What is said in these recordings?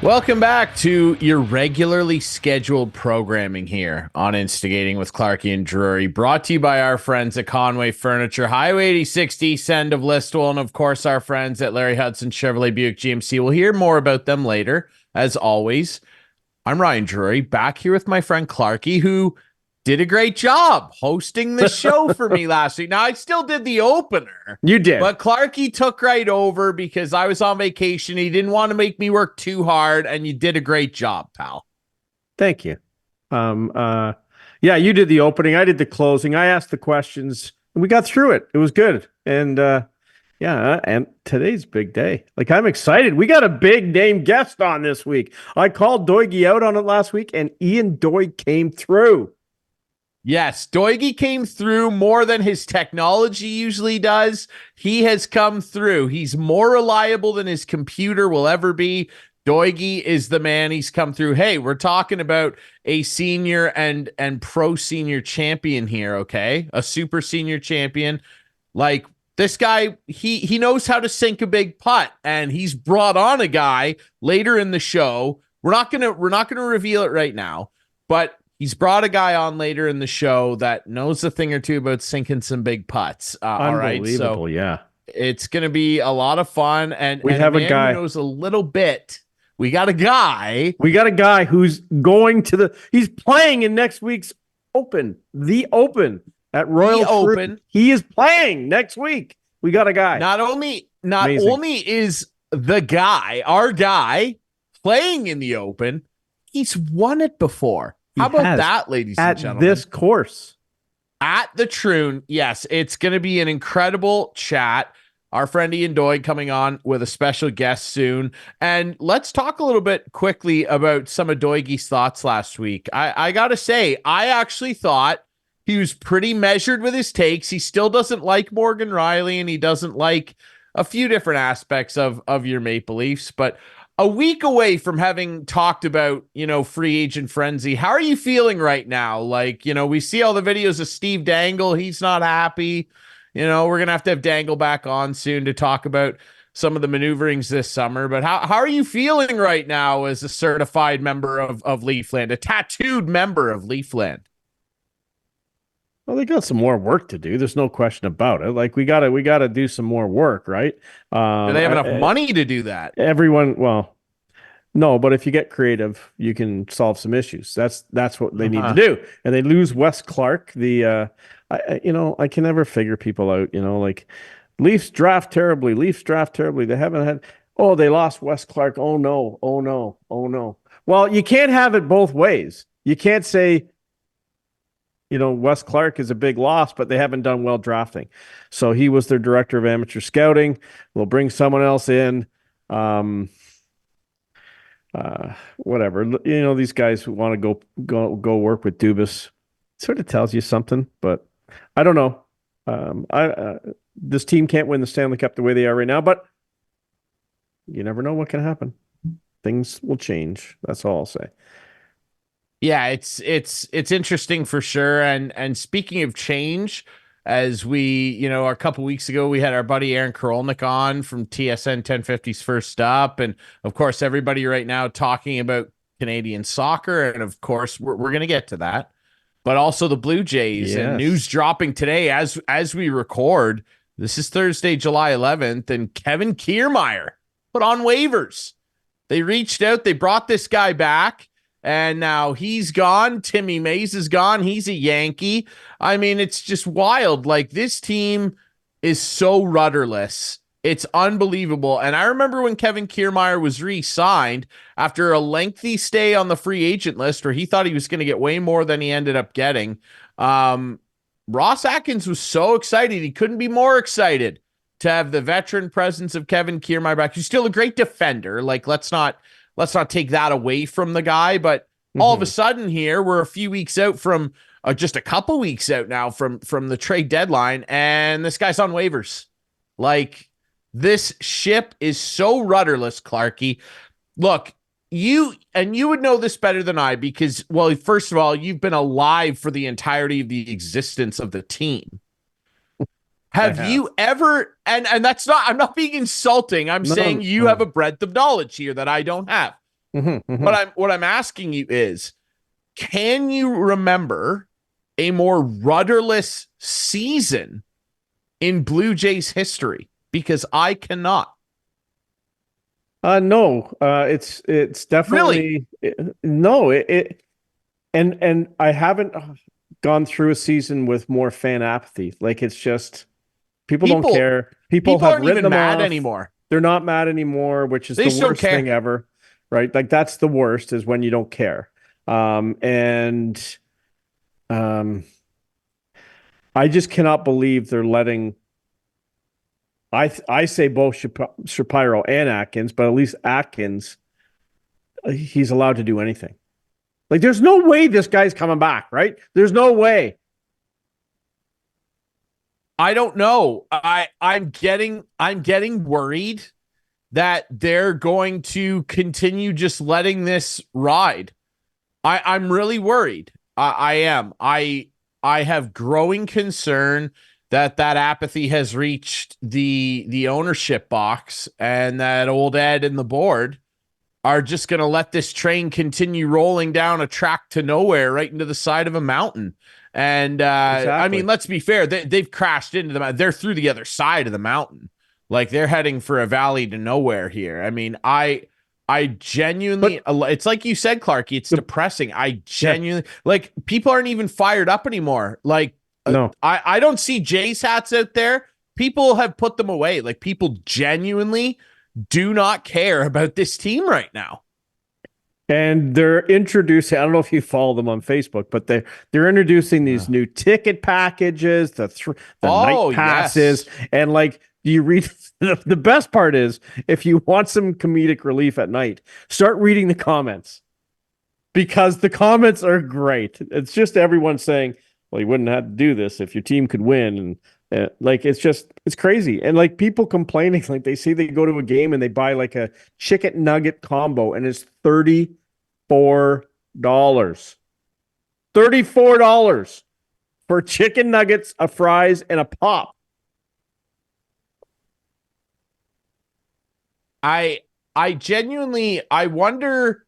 Welcome back to your regularly scheduled programming here on Instigating with Clarkey and Drury, brought to you by our friends at Conway Furniture, Highway 86 East End of Listowel, and of course our friends at Larry Hudson Chevrolet Buick GMC. We'll hear more about them later, as always. I'm Ryan Drury, back here with my friend Clarkey, who did a great job hosting the show for me last week. Now, I still did the opener. You did. But Clarkey took right over because I was on vacation. He didn't want to make me work too hard, and you did a great job, pal. Thank you. Yeah, you did the opening. I did the closing. I asked the questions, and we got through it. It was good. And and today's big day. Like, I'm excited. We got a big name guest on this week. I called Doigy out on it last week, and Ian Doig came through. Yes, Doigy came through more than his technology usually does. He has come through. He's more reliable than his computer will ever be. Doigy is the man. He's come through. Hey, we're talking about a senior and pro senior champion here, okay? A super senior champion. Like, this guy, he knows how to sink a big putt, and he's brought on a guy later in the show. We're not gonna reveal it right now, but he's brought a guy on later in the show that knows a thing or two about sinking some big putts. All right, so yeah, it's going to be a lot of fun. And we have a guy who knows a little bit. We got a guy. We got a guy who's going to he's playing in next week's Open, the Open at Royal Troon. He is playing next week. We got a guy. Not only is the guy, our guy, playing in the Open, he's won it before. How about that, ladies and gentlemen? At this course. At the Troon, yes, it's going to be an incredible chat. Our friend Ian Doig coming on with a special guest soon. And let's talk a little bit quickly about some of Doigy's thoughts last week. I got to say, I actually thought he was pretty measured with his takes. He still doesn't like Morgan Riley, and he doesn't like a few different aspects of your Maple Leafs. But a week away from having talked about, free agent frenzy, how are you feeling right now? Like, we see all the videos of Steve Dangle. He's not happy. We're going to have Dangle back on soon to talk about some of the maneuverings this summer. But how are you feeling right now as a certified member of Leafland, a tattooed member of Leafland? Well, they got some more work to do. There's no question about it. Like, we gotta do some more work, right? Do they have enough money to do that? Well, no, but if you get creative, you can solve some issues. That's what they need to do. And they lose Wes Clark. I can never figure people out. Like, Leafs draft terribly. They haven't had. Oh, they lost Wes Clark. Oh no. Well, you can't have it both ways. You can't say, Wes Clark is a big loss, but they haven't done well drafting. So he was their director of amateur scouting. We'll bring someone else in. Whatever. These guys who want to go work with Dubas, sort of tells you something, but I don't know. This team can't win the Stanley Cup the way they are right now, but you never know what can happen. Things will change. That's all I'll say. Yeah, it's interesting for sure. And speaking of change, as we, a couple weeks ago, we had our buddy Aaron Karolnik on from TSN 1050's First Up. And of course, everybody right now talking about Canadian soccer. And of course, we're going to get to that. But also the Blue Jays. Yes. And news dropping today as we record. This is Thursday, July 11th. And Kevin Kiermaier put on waivers. They reached out. They brought this guy back. And now he's gone. Timmy Mays is gone. He's a Yankee. I mean, it's just wild. Like, this team is so rudderless. It's unbelievable. And I remember when Kevin Kiermaier was re-signed after a lengthy stay on the free agent list where he thought he was going to get way more than he ended up getting. Ross Atkins was so excited. He couldn't be more excited to have the veteran presence of Kevin Kiermaier back. He's still a great defender. Like, let's not take that away from the guy, but all of a sudden here, we're a few weeks out from just a couple weeks out now from the trade deadline, and this guy's on waivers. Like, this ship is so rudderless, Clarkey. Look, you would know this better than I because, well, first of all, you've been alive for the entirety of the existence of the team. Have you ever, and that's not, I'm not being insulting. I'm saying you have a breadth of knowledge here that I don't have. What I'm asking you is, can you remember a more rudderless season in Blue Jays history? Because I cannot. No, it's Really? definitely no. And I haven't gone through a season with more fan apathy. Like it's just people don't People care. People people have aren't written even them mad off. anymore. They're not mad anymore, which is They the just don't worst thing care. ever, right? Like that's the worst is when you don't care. And um, I just cannot believe they're letting. I say both Shapiro and Atkins, but at least Atkins, he's allowed to do anything. Like, there's no way this guy's coming back, right? There's no way. I don't know. I'm getting worried that they're going to continue just letting this ride. I'm really worried. I am. I have growing concern that apathy has reached the ownership box, and that old Ed and the board are just going to let this train continue rolling down a track to nowhere right into the side of a mountain. And I Exactly. mean, let's be fair. They've crashed into the mountain. They're through the other side of the mountain. Like they're heading for a valley to nowhere here. I mean, I genuinely, But it's like you said, Clarkey, it's the, depressing. I yeah, genuinely, like, people aren't even fired up anymore. Like, no. I don't see Jays hats out there. People have put them away. Like, people genuinely do not care about this team right now. And they're introducing, I don't know if you follow them on Facebook, but they're introducing these new ticket packages, the night Oh, passes, yes. and like you read the best part is if you want some comedic relief at night, start reading the comments because the comments are great. It's just everyone saying, well, you wouldn't have to do this if your team could win. And like, it's crazy. And like people complaining, like they say they go to a game and they buy like a chicken nugget combo and it's $34. $34 for chicken nuggets, a fries, and a pop. I I genuinely I wonder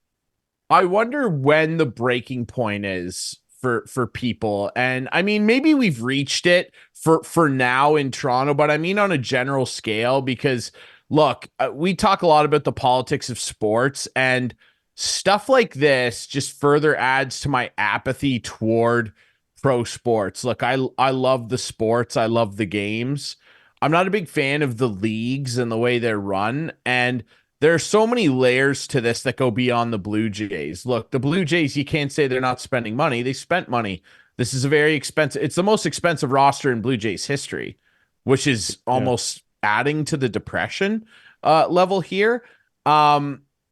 when the breaking point is for people. And I mean, maybe we've reached it for now in Toronto, but I mean on a general scale, because look, we talk a lot about the politics of sports, and stuff like this just further adds to my apathy toward pro sports. Look, I love the sports, I love the games. I'm not a big fan of the leagues and the way they're run, and there are so many layers to this that go beyond the Blue Jays. Look, the Blue Jays, you can't say they're not spending money. They spent money. This is a very expensive, it's the most expensive roster in Blue Jays history, which is Yeah. almost adding to the depression level here.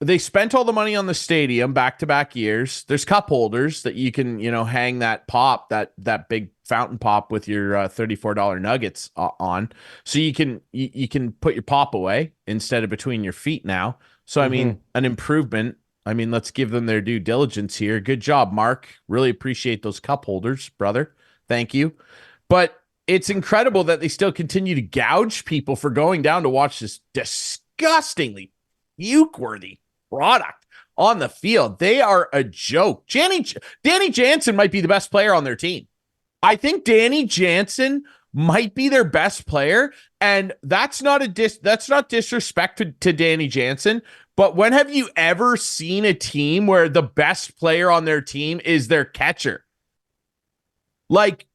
They spent all the money on the stadium back to back years. There's cup holders that you can, hang that pop, that big fountain pop with your $34 nuggets on, so you can put your pop away instead of between your feet now. So I mean, an improvement. I mean, let's give them their due diligence here. Good job, Mark. Really appreciate those cup holders, brother. Thank you. But it's incredible that they still continue to gouge people for going down to watch this disgustingly puke-worthy product on the field. They are a joke. Danny Jansen might be the best player on their team. I think Danny Jansen might be their best player, and that's not disrespect to Danny Jansen. But when have you ever seen a team where the best player on their team is their catcher? Like,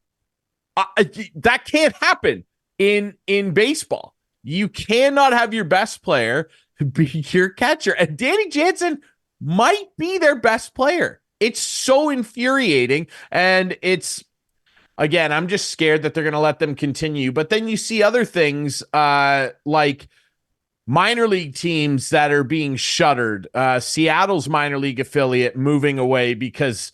that can't happen in baseball. You cannot have your best player be your catcher, and Danny Jansen might be their best player. It's so infuriating, and it's, again, I'm just scared that they're going to let them continue. But then you see other things like minor league teams that are being shuttered. Seattle's minor league affiliate moving away because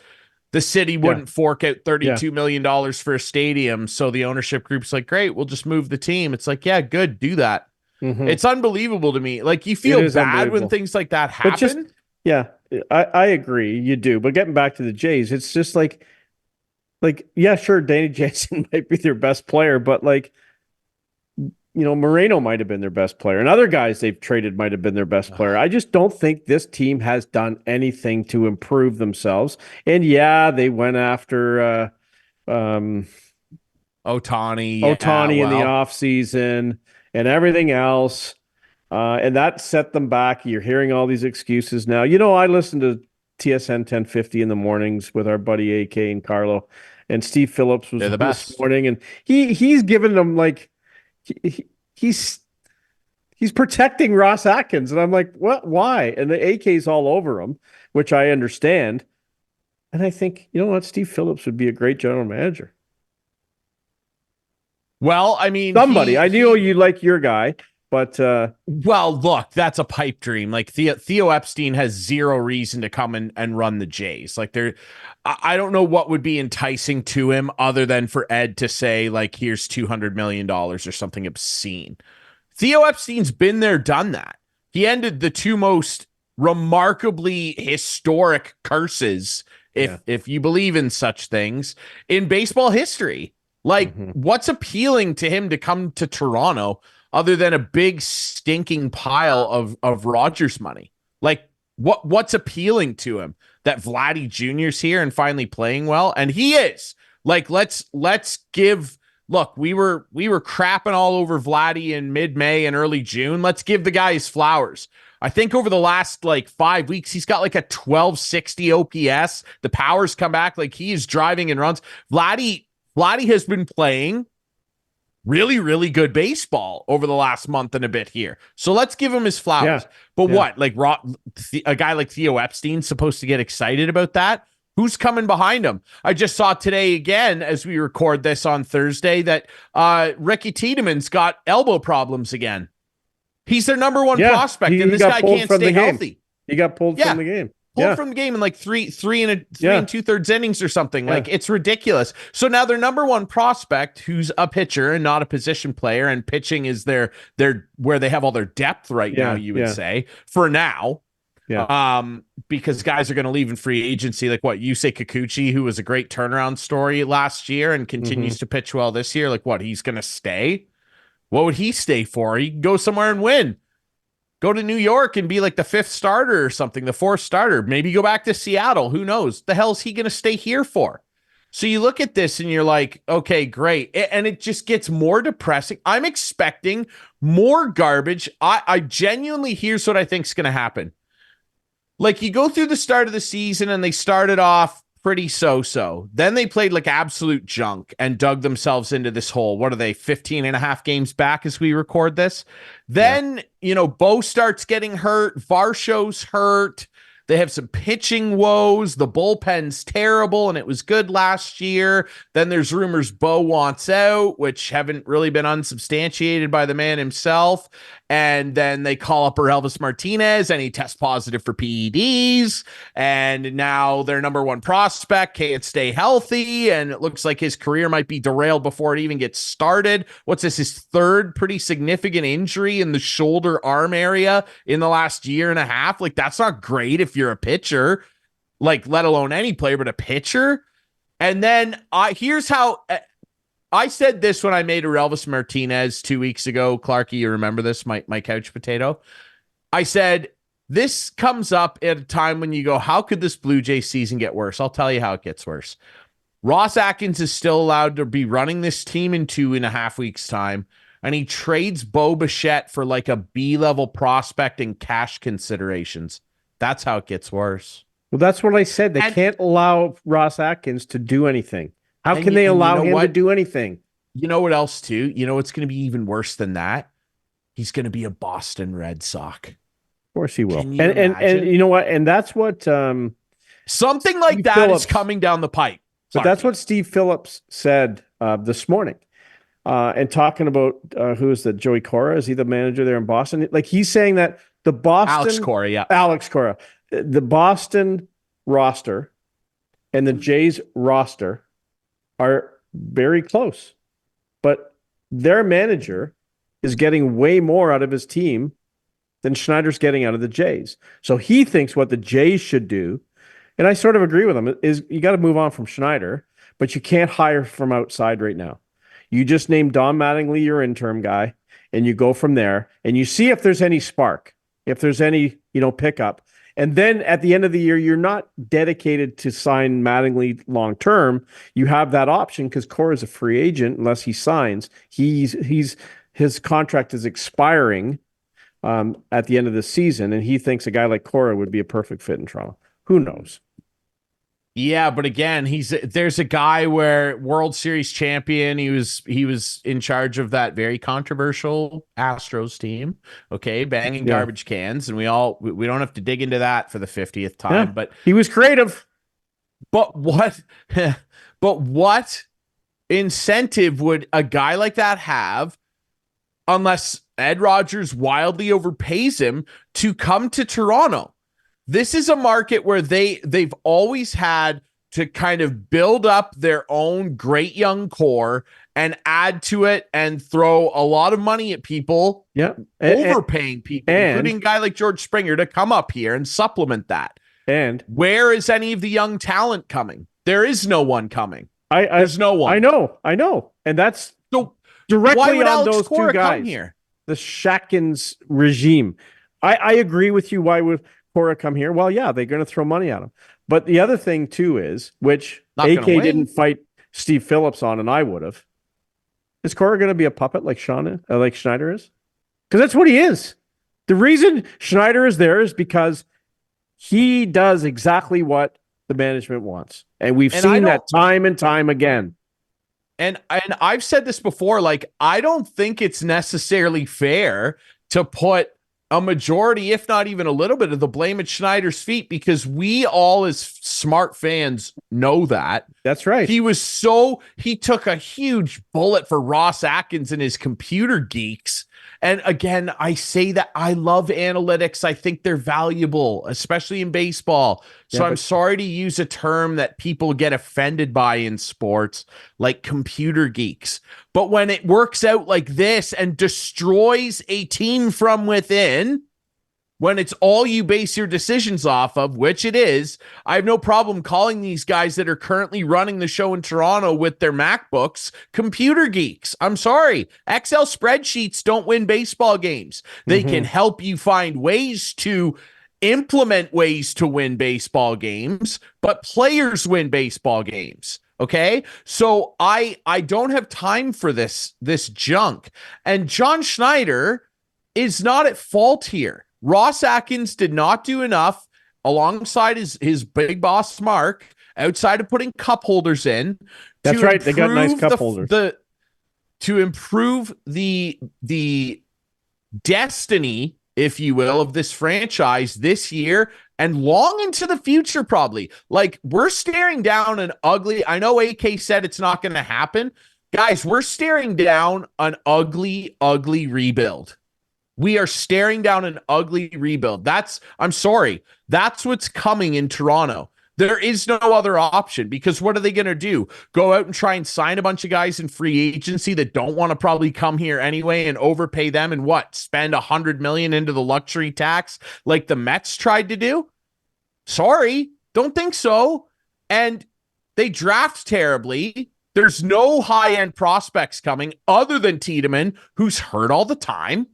the city wouldn't fork out $32 million dollars for a stadium. So the ownership group's like, great, we'll just move the team. It's like, yeah, good, do that. It's unbelievable to me. Like, you It feel is bad when unbelievable. things like that But just, happen. yeah, I agree. You do. But getting back to the Jays, it's just like, yeah, sure, Danny Jansen might be their best player, but like, Moreno might have been their best player, and other guys they've traded might have been their best player. I just don't think this team has done anything to improve themselves. And yeah, they went after Ohtani, Ohtani in the offseason and everything else. And that set them back. You're hearing all these excuses now. I listen to TSN 1050 in the mornings with our buddy AK and Carlo, and Steve Phillips was the best this morning, and he's giving them like he's protecting Ross Atkins, and I'm like, what? Why? And the AK's all over him, which I understand. And I think, you know what, Steve Phillips would be a great general manager. Well, I mean, I know you like your guy, but well, look, that's a pipe dream. Like Theo Epstein has zero reason to come and run the Jays. Like I don't know what would be enticing to him other than for Ed to say, like, here's $200 million or something obscene. Theo Epstein's been there, done that. He ended the two most remarkably historic curses, if you believe in such things, in baseball history. Like, what's appealing to him to come to Toronto other than a big stinking pile of Rogers money? Like, what's appealing to him? That Vladdy Jr.'s here and finally playing well, and he is. Like, let's give. Look, we were crapping all over Vladdy in mid-May and early June. Let's give the guy his flowers. I think over the last 5 weeks, he's got like a 1260 OPS. The power's come back. Like, he is driving and runs. Vladdy has been playing really, really good baseball over the last month and a bit here. So let's give him his flowers. Yeah. But what? Like, a guy like Theo Epstein's supposed to get excited about that? Who's coming behind him? I just saw today again, as we record this on Thursday, that Ricky Tiedemann's got elbow problems again. He's their number one prospect, and this guy can't stay healthy. He got pulled from the game. Pulled from the game in like three and 2/3 innings or something. Like, it's ridiculous. So now their number one prospect, who's a pitcher and not a position player, and pitching is their where they have all their depth right now, you would say, for now. Yeah. Because guys are going to leave in free agency, like what Yusei Kikuchi, who was a great turnaround story last year and continues to pitch well this year. Like, what, he's going to stay? What would he stay for? He can go somewhere and win. Go to New York and be like the fifth starter or something, the fourth starter. Maybe go back to Seattle. Who knows? The hell is he going to stay here for? So you look at this and you're like, okay, great. And it just gets more depressing. I'm expecting more garbage. I genuinely, here's what I think is going to happen. Like, you go through the start of the season and they started off pretty so-so. Then they played like absolute junk and dug themselves into this hole. What are they, 15 and a half games back as we record this? Then, Bo starts getting hurt. Varsho's hurt. They have some pitching woes. The bullpen's terrible, and it was good last year. Then there's rumors Bo wants out, which haven't really been unsubstantiated by the man himself. And then they call up Elvis Martinez, and he tests positive for PEDs. And now their number one prospect can't stay healthy, and it looks like his career might be derailed before it even gets started. What's this, his third pretty significant injury in the shoulder arm area in the last year and a half? Like, that's not great if you're a pitcher, like, let alone any player, but a pitcher. And then here's how I said this when I made Elvis Martinez 2 weeks ago. Clarkey, you remember this, my couch potato? I said, this comes up at a time when you go, how could this Blue Jay season get worse? I'll tell you how it gets worse. Ross Atkins is still allowed to be running this team in 2.5 weeks' time, and he trades Bo Bichette for like a B-level prospect and cash considerations. That's how it gets worse. Well, that's what I said. They can't allow Ross Atkins to do anything. How can they allow him to do anything? You know what else, too? You know what's going to be even worse than that? He's going to be a Boston Red Sox. Of course he will. And you know what? And that's what... something like that is coming down the pipe. But that's what Steve Phillips said this morning. And talking about, who is that? Joey Cora? Is he the manager there in Boston? Like, he's saying that the Boston... Alex Cora. The Boston roster and the Jays roster are very close, but their manager is getting way more out of his team than Schneider's getting out of the Jays. So he thinks what the Jays should do, and I sort of agree with him, is you got to move on from Schneider, but you can't hire from outside right now. You just named Don Mattingly your interim guy, and you go from there, and you see if there's any spark, if there's any, pickup. And then at the end of the year, you're not dedicated to sign Mattingly long term. You have that option because Cora is a free agent unless he signs. His contract is expiring at the end of the season, and he thinks a guy like Cora would be a perfect fit in Toronto. Who knows? Yeah, but again, there's a guy where World Series champion. He was in charge of that very controversial Astros team. Okay, banging garbage cans, and we don't have to dig into that for the 50th time. But he was creative. But what? But what incentive would a guy like that have, unless Ed Rogers wildly overpays him, to come to Toronto? This is a market where they've always had to kind of build up their own great young core and add to it and throw a lot of money at people, overpaying people, including a guy like George Springer, to come up here and supplement that. And where is any of the young talent coming? There is no one coming. There's no one. I know. And that's so directly on Alex those Cora two guys. come here? The Shatkins regime. I agree with you. Why would Cora come here? Well, yeah, they're going to throw money at him. But the other thing too is, which AK didn't fight Steve Phillips on, and I would have. Is Cora going to be a puppet like Schneider is? Because that's what he is. The reason Schneider is there is because he does exactly what the management wants, and we've seen that time and time again. And I've said this before. Like, I don't think it's necessarily fair to put a majority, if not even a little bit, of the blame at Schneider's feet, because we all as smart fans know that. That's right. He took a huge bullet for Ross Atkins and his computer geeks. And again, I say that I love analytics. I think they're valuable, especially in baseball. So I'm sorry to use a term that people get offended by in sports, like computer geeks. But when it works out like this and destroys a team from within, when it's all you base your decisions off of, which it is, I have no problem calling these guys that are currently running the show in Toronto with their MacBooks computer geeks. I'm sorry. Excel spreadsheets don't win baseball games. They can help you find ways to implement ways to win baseball games, but players win baseball games. Okay. So I don't have time for this junk. And John Schneider is not at fault here. Ross Atkins did not do enough alongside his big boss, Mark, outside of putting cup holders in. That's right. They got nice cup holders. To improve the destiny, if you will, of this franchise this year and long into the future, probably. Like, we're staring down an ugly, I know AK said it's not going to happen. Guys, we're staring down an ugly, ugly rebuild. We are staring down an ugly rebuild. I'm sorry. That's what's coming in Toronto. There is no other option, because what are they going to do? Go out and try and sign a bunch of guys in free agency that don't want to probably come here anyway and overpay them and spend $100 million into the luxury tax like the Mets tried to do? Sorry, don't think so. And they draft terribly. There's no high-end prospects coming other than Tiedemann, who's hurt all the time.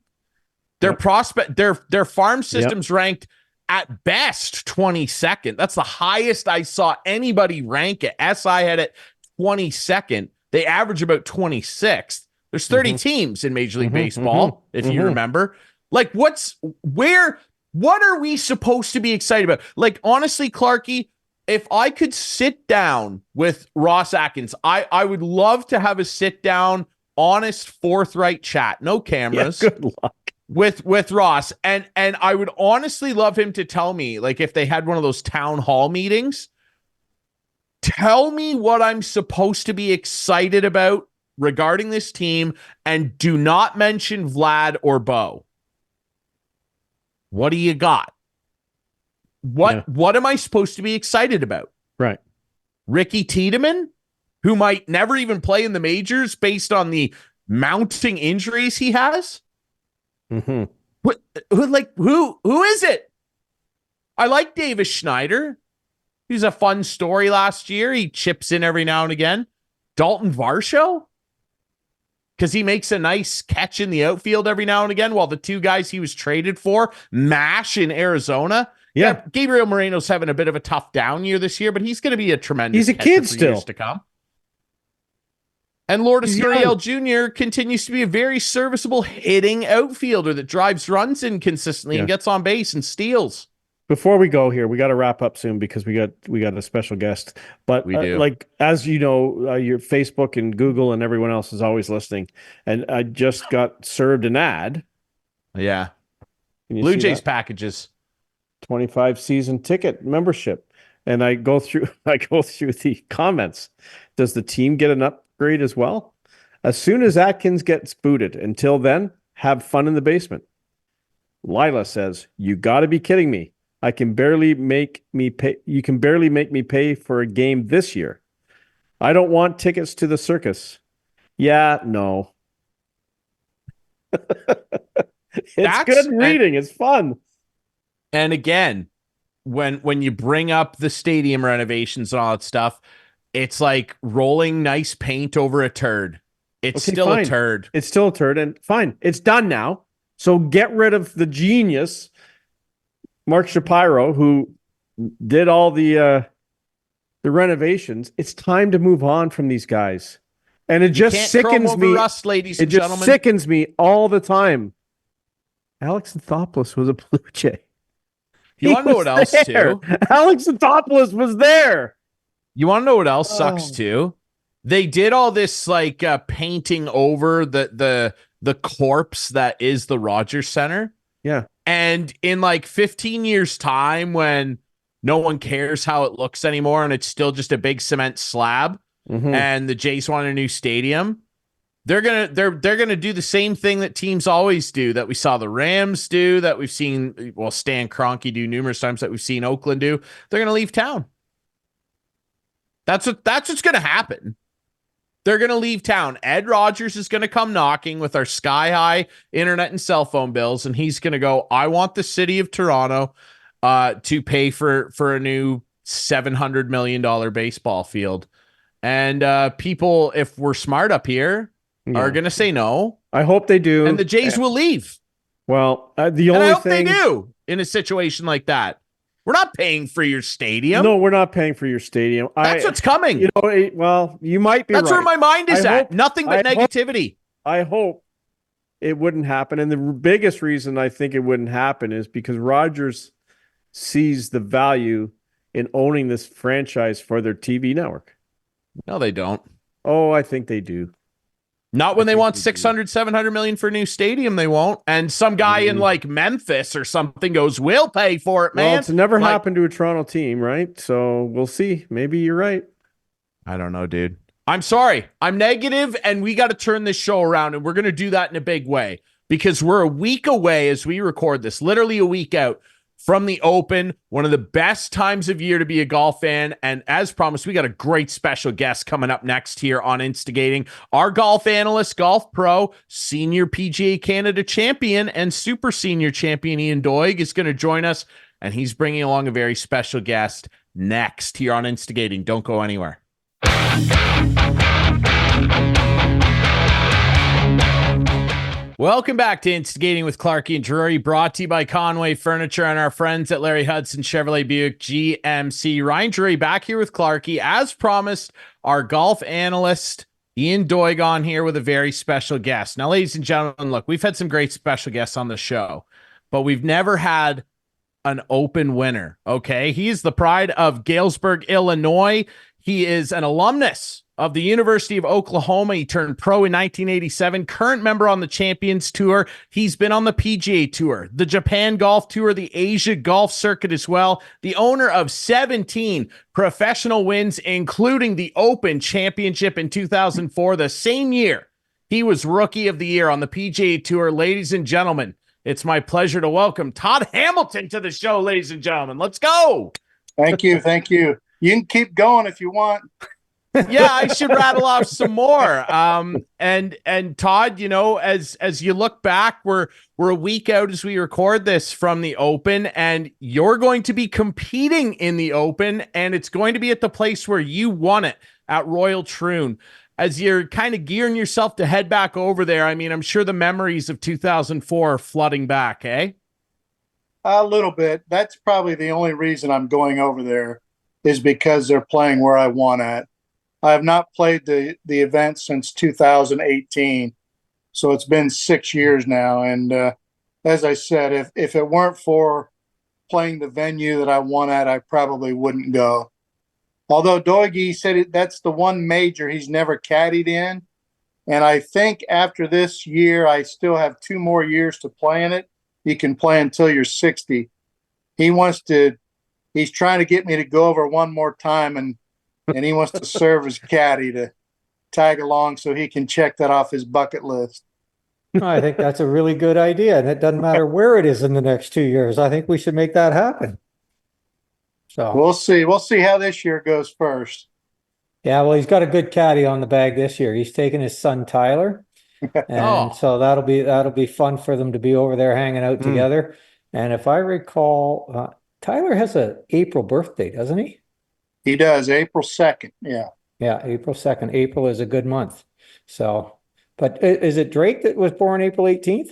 Their farm system's ranked at best 22nd. That's the highest I saw anybody rank it. SI had it 22nd. They average about 26th. There's 30 teams in Major League Baseball, if you remember. Like, what are we supposed to be excited about? Like, honestly, Clarkey, if I could sit down with Ross Atkins, I would love to have a sit down, honest, forthright chat. No cameras. Yeah, good luck. With Ross. And I would honestly love him to tell me, like, if they had one of those town hall meetings, tell me what I'm supposed to be excited about regarding this team, and do not mention Vlad or Bo. What do you got? What am I supposed to be excited about? Right. Ricky Tiedemann, who might never even play in the majors based on the mounting injuries he has? Mm-hmm. Who is it? I like Davis Schneider. He's a fun story last year. He chips in every now and again. Dalton Varsho? because he makes a nice catch in the outfield every now and again while the two guys he was traded for mash in Arizona. Yeah, Gabriel Moreno's having a bit of a tough down year this year, but he's going to be a tremendous He's a kid for still. Years to come. And Lourdes Gurriel Jr. continues to be a very serviceable hitting outfielder that drives runs in consistently and gets on base and steals. Before we go here, we got to wrap up soon because we got a special guest. But we do. Like, as you know, your Facebook and Google and everyone else is always listening. And I just got served an ad. Yeah. Blue Jays packages. 25 season ticket membership. And I go through the comments. Does the team get an upgrade as well? As soon as Atkins gets booted, until then, have fun in the basement. Lila says, "You got to be kidding me. You can barely make me pay for a game this year. I don't want tickets to the circus." Yeah, no. It's good reading. It's fun. And again, when you bring up the stadium renovations and all that stuff, it's like rolling nice paint over a turd. It's still a turd. It's still a turd, and fine. It's done now. So get rid of the genius, Mark Shapiro, who did all the renovations. It's time to move on from these guys. And it just sickens me. Rust, ladies and gentlemen. Just sickens me all the time. Alex Anthopoulos was a Blue Jay. You want to know what else, too? Alex Anthopoulos was there. You want to know what else sucks, too? They did all this, like, painting over the corpse that is the Rogers Center. Yeah. And in, like, 15 years' time, when no one cares how it looks anymore and it's still just a big cement slab, and the Jays want a new stadium, they're gonna do the same thing that teams always do, that we saw the Rams do, that we've seen Stan Kroenke do numerous times, that we've seen Oakland do. They're gonna leave town. That's what's gonna happen. They're gonna leave town. Ed Rogers is gonna come knocking with our sky-high internet and cell phone bills, and he's gonna go, "I want the city of Toronto to pay for a new $700 million baseball field." And people, if we're smart up here, are going to say no. I hope they do. And the Jays will leave. Well, I hope they do in a situation like that. We're not paying for your stadium. No, we're not paying for your stadium. That's what's coming. You might be right. That's where my mind is at. Nothing but negativity. I hope it wouldn't happen. And the biggest reason I think it wouldn't happen is because Rogers sees the value in owning this franchise for their TV network. No, they don't. Oh, I think they do. Not when they want 600, 700 million for a new stadium, they won't. And some guy in like Memphis or something goes, "We'll pay for it, man." Well, it's never happened to a Toronto team, right? So we'll see. Maybe you're right. I don't know, dude. I'm sorry. I'm negative, and we got to turn this show around, and we're going to do that in a big way because we're a week away as we record this, literally a week out from the Open, one of the best times of year to be a golf fan. And as promised, we got a great special guest coming up next here on Instigating. Our golf analyst, golf pro, senior PGA Canada champion, and super senior champion Ian Doig is going to join us, and he's bringing along a very special guest next here on Instigating. Don't go anywhere. Welcome back to Instigating with Clarkey and Drury, brought to you by Conway Furniture and our friends at Larry Hudson Chevrolet Buick GMC. Ryan Drury back here with Clarkey. As promised, our golf analyst, Ian Doig, on here with a very special guest. Now, ladies and gentlemen, look, we've had some great special guests on the show, but we've never had an Open winner, okay? He is the pride of Galesburg, Illinois. He is an alumnus of the University of Oklahoma. He turned pro in 1987, current member on the Champions Tour. He's been on the PGA Tour, the Japan Golf Tour, the Asia Golf Circuit as well. The owner of 17 professional wins, including the Open Championship in 2004, the same year he was Rookie of the Year on the PGA Tour. Ladies and gentlemen, it's my pleasure to welcome Todd Hamilton to the show, ladies and gentlemen. Let's go. Thank you. Thank you. You can keep going if you want. Yeah, I should rattle off some more. And Todd, you know, as you look back, we're a week out as we record this from the Open, and you're going to be competing in the Open, and it's going to be at the place where you won it, at Royal Troon. as you're kind of gearing yourself to head back over there, I mean, I'm sure the memories of 2004 are flooding back, eh? A little bit. That's probably the only reason I'm going over there is because they're playing where I want at. I have not played the event since 2018, so it's been 6 years now. And as I said, if it weren't for playing the venue that I want at, I probably wouldn't go. Although Doig said that's the one major he's never caddied in, and I think after this year, I still have 2 more years to play in it. You can play until you're 60. He's trying to get me to go over one more time, and he wants to serve as caddy to tag along so he can check that off his bucket list. I think that's a really good idea. And it doesn't matter where it is in the next 2 years. I think we should make that happen. So We'll see. We'll see how this year goes first. yeah, well, he's got a good caddy on the bag this year. He's taking his son Tyler. And so that'll be fun for them to be over there hanging out together. And if I recall, Tyler has a April birthday, doesn't he? He does, April 2nd. Yeah. Yeah, April 2nd. April is a good month. So, but is it Drake that was born April 18th?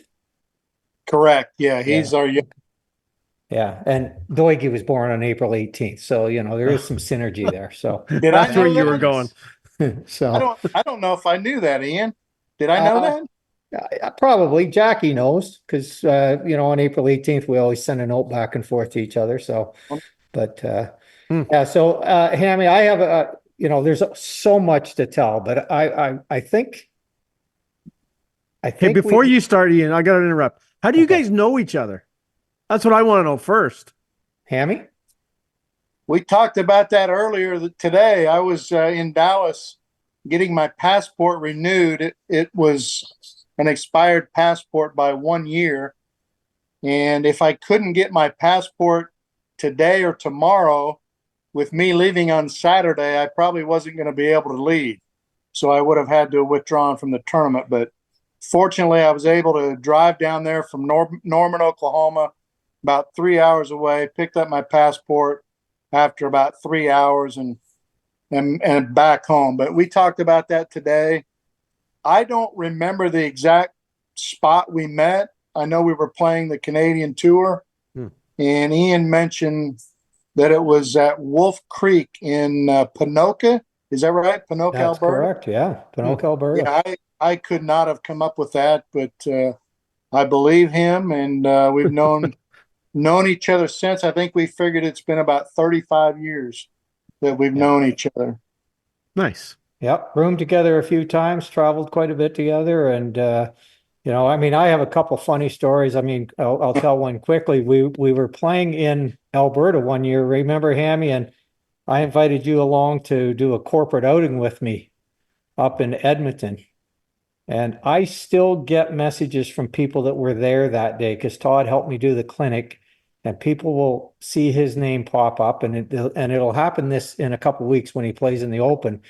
Correct. Yeah, he's our young. Yeah, and Doig was born on April 18th. So, there is some synergy there. So Did That's I know where you that? were going. so I don't know if I knew that, Ian. Did I know that? probably Jackie knows because on April 18th we always send a note back and forth to each other. So, but yeah. So, Hammy, I have there's so much to tell, but I think. Hey, before you start, Ian, I got to interrupt. How do you guys know each other? That's what I want to know first. Hammy? We talked about that earlier today. I was in Dallas getting my passport renewed. It was an expired passport by 1 year. And if I couldn't get my passport today or tomorrow, with me leaving on Saturday, I probably wasn't going to be able to leave. So I would have had to have withdrawn from the tournament. But fortunately, I was able to drive down there from Norman, Oklahoma, about 3 hours away, picked up my passport after about 3 hours and back home. But we talked about that today. I don't remember the exact spot we met. I know we were playing the Canadian Tour, and Ian mentioned that it was at Wolf Creek in Ponoka. Is that right? Ponoka, That's Alberta? correct. Yeah. Ponoka, Alberta. Yeah, I could not have come up with that, but I believe him, and we've known each other since. I think we figured it's been about 35 years that we've known each other. Nice. Yep. Roomed together a few times, traveled quite a bit together. And, I have a couple funny stories. I mean, I'll tell one quickly. We were playing in Alberta one year. Remember, Hammy? And I invited you along to do a corporate outing with me up in Edmonton. And I still get messages from people that were there that day because Todd helped me do the clinic, and people will see his name pop up, and it'll happen this in a couple of weeks when he plays in the Open.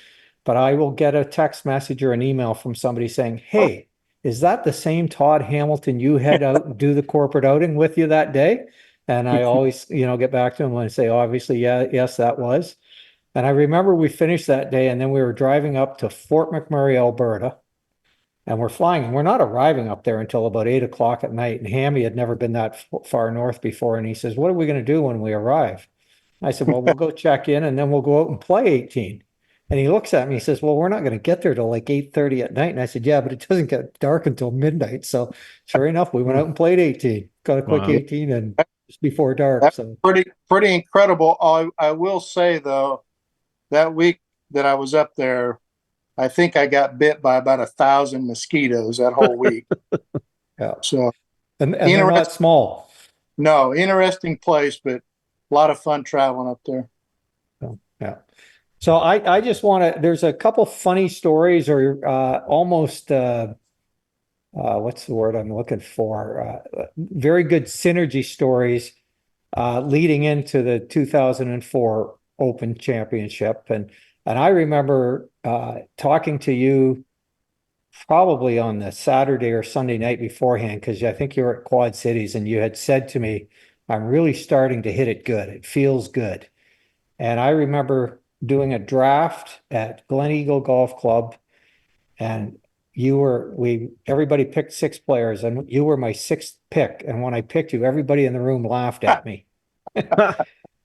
But I will get a text message or an email from somebody saying, "Hey, is that the same Todd Hamilton you head out and do the corporate outing with you that day?" And I always, get back to him and say, obviously, yes, that was. And I remember we finished that day, and then we were driving up to Fort McMurray, Alberta. And we're flying, and we're not arriving up there until about 8 o'clock at night. And Hammy had never been that far north before. And he says, "What are we going to do when we arrive?" I said, "Well, we'll go check in, and then we'll go out and play 18. And he looks at me, he says, "Well, we're not going to get there till like 8:30 at night." And I said, "Yeah, but it doesn't get dark until midnight." So sure enough, we went out and played 18, got a quick 18 and just before dark. That's so pretty incredible. I will say, though, that week that I was up there, I think I got bit by about 1,000 mosquitoes that whole week. yeah. So, and they're not small. No, interesting place, but a lot of fun traveling up there. So, yeah. So I just want to, there's a couple funny stories or almost, what's the word I'm looking for? Very good synergy stories leading into the 2004 Open Championship. And I remember talking to you probably on the Saturday or Sunday night beforehand, because I think you were at Quad Cities, and you had said to me, "I'm really starting to hit it good. It feels good." And I remember doing a draft at Glen Eagle Golf Club, and everybody picked 6 players, and you were my 6th pick. And when I picked you, everybody in the room laughed at me.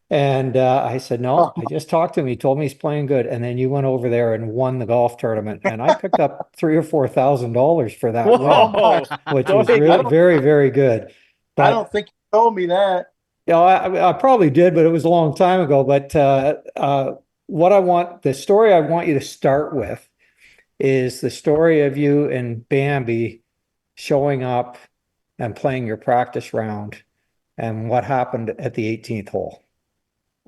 And I said, no, I just talked to him. He told me he's playing good. And then you went over there and won the golf tournament. And I picked up $3,000 or $4,000 for that Whoa. win, which was really very, very good. But I don't think you told me that. Yeah, I probably did, but it was a long time ago. But the story I want you to start with is the story of you and Bambi showing up and playing your practice round and what happened at the 18th hole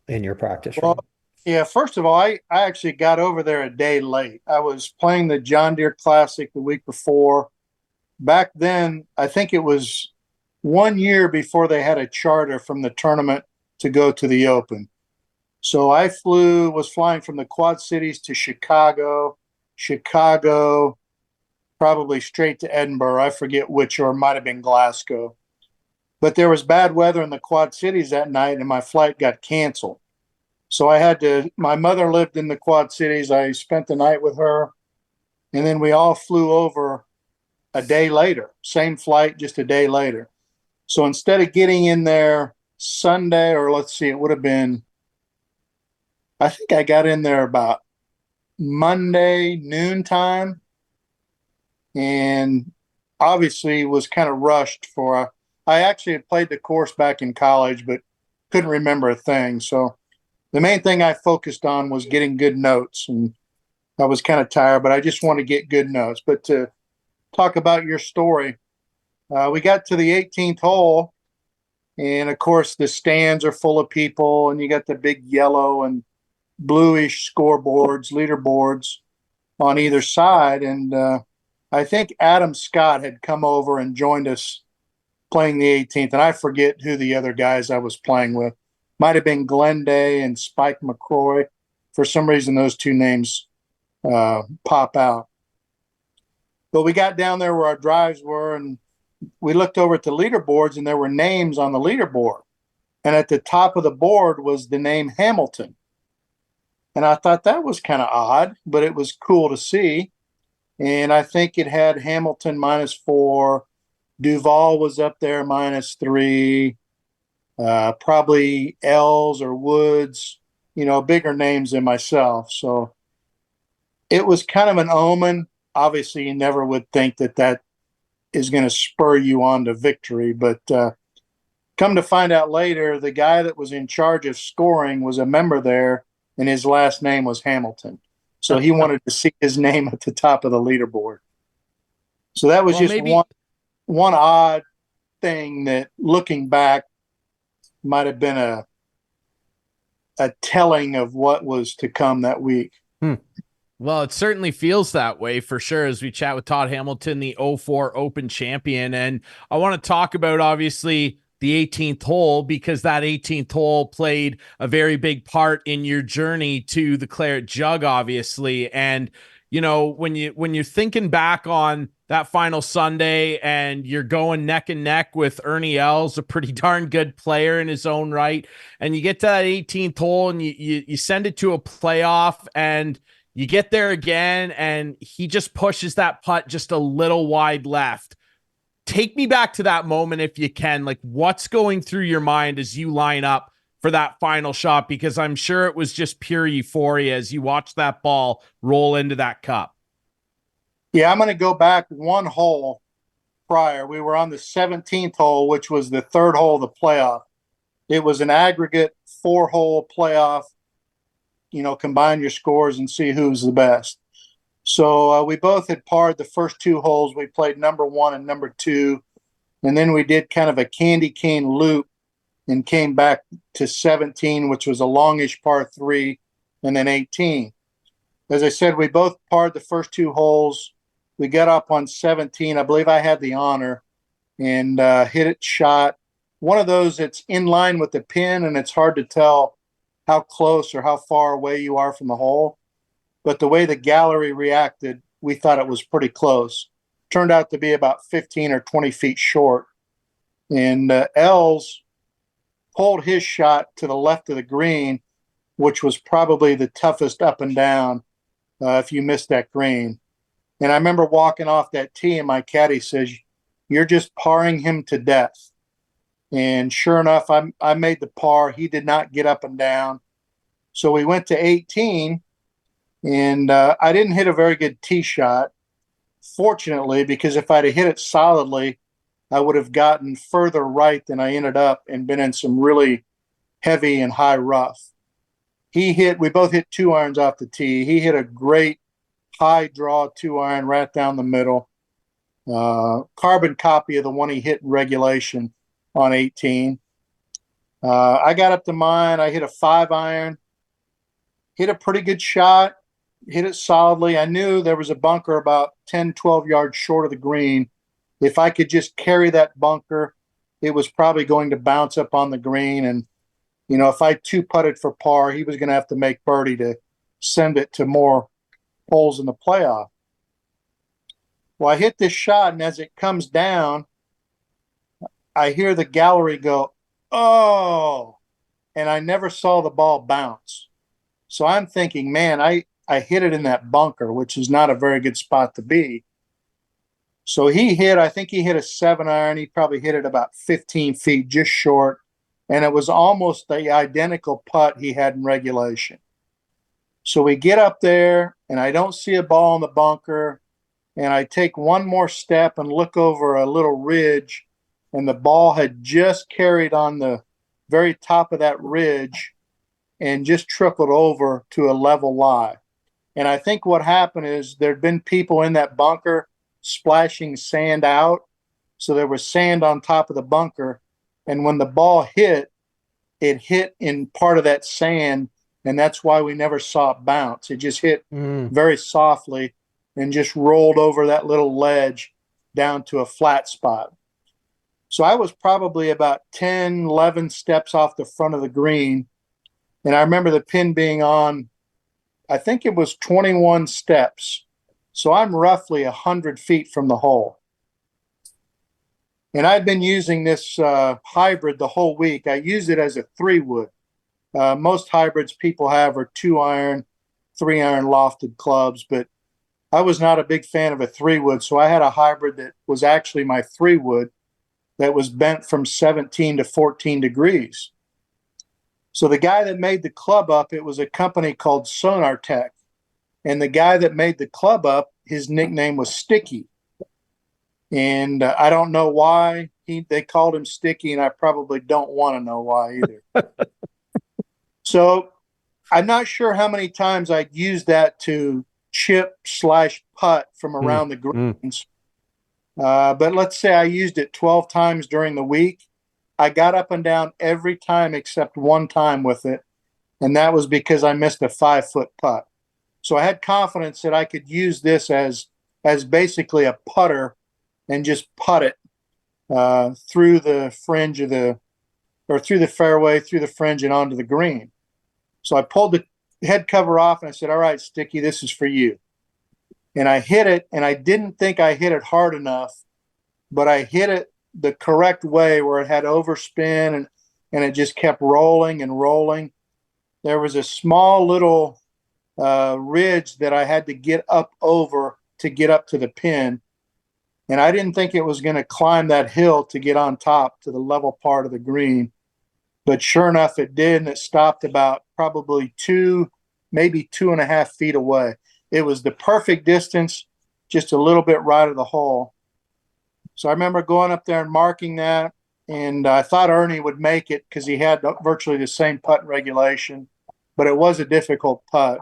in your practice round. Yeah, first of all, I actually got over there a day late. I was playing the John Deere Classic the week before. Back then, I think it was 1 year before they had a charter from the tournament to go to the Open. So I was flying from the Quad Cities to Chicago, probably straight to Edinburgh. I forget which, or it might have been Glasgow. But there was bad weather in the Quad Cities that night, and my flight got canceled. So my mother lived in the Quad Cities. I spent the night with her, and then we all flew over a day later. Same flight, just a day later. So instead of getting in there Sunday, or let's see, it would have been, I think I got in there about Monday noontime, and obviously was kind of rushed I actually had played the course back in college, but couldn't remember a thing. So the main thing I focused on was getting good notes, and I was kind of tired, but I just want to get good notes. But to talk about your story, we got to the 18th hole, and of course the stands are full of people, and you got the big yellow and bluish scoreboards, leaderboards on either side. And I think Adam Scott had come over and joined us playing the 18th, and I forget who the other guys I was playing with. Might have been Glenn Day and Spike McCroy. For some reason, those two names pop out. But we got down there where our drives were, and we looked over at the leaderboards, and there were names on the leaderboard. And at the top of the board was the name Hamilton. And I thought that was kind of odd, but it was cool to see. And I think it had Hamilton -4. Duval was up there -3. Probably Els or Woods, bigger names than myself. So it was kind of an omen. Obviously, you never would think that is going to spur you on to victory. But come to find out later, the guy that was in charge of scoring was a member there, and his last name was Hamilton. So he wanted to see his name at the top of the leaderboard. So that was one odd thing that, looking back, might have been a telling of what was to come that week. Well, it certainly feels that way for sure as we chat with Todd Hamilton, the 04 Open champion. And I want to talk about, obviously, the 18th hole, because that 18th hole played a very big part in your journey to the Claret Jug, obviously. And, when you're thinking back on that final Sunday and you're going neck and neck with Ernie Els, a pretty darn good player in his own right, and you get to that 18th hole and you send it to a playoff, and you get there again, and he just pushes that putt just a little wide left. Take me back to that moment if you can. Like, what's going through your mind as you line up for that final shot? Because I'm sure it was just pure euphoria as you watch that ball roll into that cup. Yeah, I'm going to go back one hole prior. We were on the 17th hole, which was the third hole of the playoff. It was an aggregate 4-hole playoff. Combine your scores and see who's the best. So we both had parred the first 2 holes. We played number 1 and number 2. And then we did kind of a candy cane loop and came back to 17, which was a longish par 3, and then 18. As I said, we both parred the first 2 holes. We got up on 17. I believe I had the honor and hit it shot. One of those that's in line with the pin, and it's hard to tell how close or how far away you are from the hole. But the way the gallery reacted, we thought it was pretty close. Turned out to be about 15 or 20 feet short. And Els pulled his shot to the left of the green, which was probably the toughest up and down if you missed that green. And I remember walking off that tee, and my caddy says, "You're just parring him to death." And sure enough, I made the par. He did not get up and down. So we went to 18, and I didn't hit a very good tee shot, fortunately, because if I'd have hit it solidly, I would have gotten further right than I ended up and been in some really heavy and high rough. We both hit 2-irons off the tee. He hit a great high draw 2-iron right down the middle. Carbon copy of the one he hit in regulation on 18. I got up to mine. I hit a 5-iron, hit a pretty good shot, hit it solidly. I knew there was a bunker about 10, 12 yards short of the green. If I could just carry that bunker, it was probably going to bounce up on the green. And, if I 2-putted for par, he was going to have to make birdie to send it to more holes in the playoff. Well, I hit this shot, and as it comes down, I hear the gallery go, "Oh," and I never saw the ball bounce. So I'm thinking, man, I hit it in that bunker, which is not a very good spot to be. So I think he hit a 7-iron. He probably hit it about 15 feet, just short. And it was almost the identical putt he had in regulation. So we get up there, and I don't see a ball in the bunker. And I take one more step and look over a little ridge, and the ball had just carried on the very top of that ridge and just trickled over to a level lie. And I think what happened is there'd been people in that bunker splashing sand out. So there was sand on top of the bunker. And when the ball hit, it hit in part of that sand. And that's why we never saw it bounce. It just hit very softly and just rolled over that little ledge down to a flat spot. So I was probably about 10, 11 steps off the front of the green. And I remember the pin being on, I think it was 21 steps. So I'm roughly 100 feet from the hole. And I've been using this hybrid the whole week. I use it as a 3-wood. Most hybrids people have are 2-iron, 3-iron lofted clubs, but I was not a big fan of a 3-wood. So I had a hybrid that was actually my 3-wood that was bent from 17 to 14 degrees. So the guy that made the club up, it was a company called Sonar Tech. And the guy that made the club up, his nickname was Sticky. And I don't know why they called him Sticky, and I probably don't want to know why either. So I'm not sure how many times I'd used that to chip/putt from around the greens. But let's say I used it 12 times during the week. I got up and down every time except one time with it, and that was because I missed a 5-foot putt. So I had confidence that I could use this as basically a putter and just putt it through the fringe through the fairway, through the fringe, and onto the green. So I pulled the head cover off, and I said, "All right, Sticky, this is for you." And I hit it, and I didn't think I hit it hard enough, but I hit it the correct way where it had overspin and it just kept rolling and rolling. There was a small little ridge that I had to get up over to get up to the pin. And I didn't think it was going to climb that hill to get on top to the level part of the green. But sure enough, it did, and it stopped about probably 2, maybe 2.5 feet away. It was the perfect distance, just a little bit right of the hole. So I remember going up there and marking that, and I thought Ernie would make it because he had virtually the same putt in regulation, but it was a difficult putt.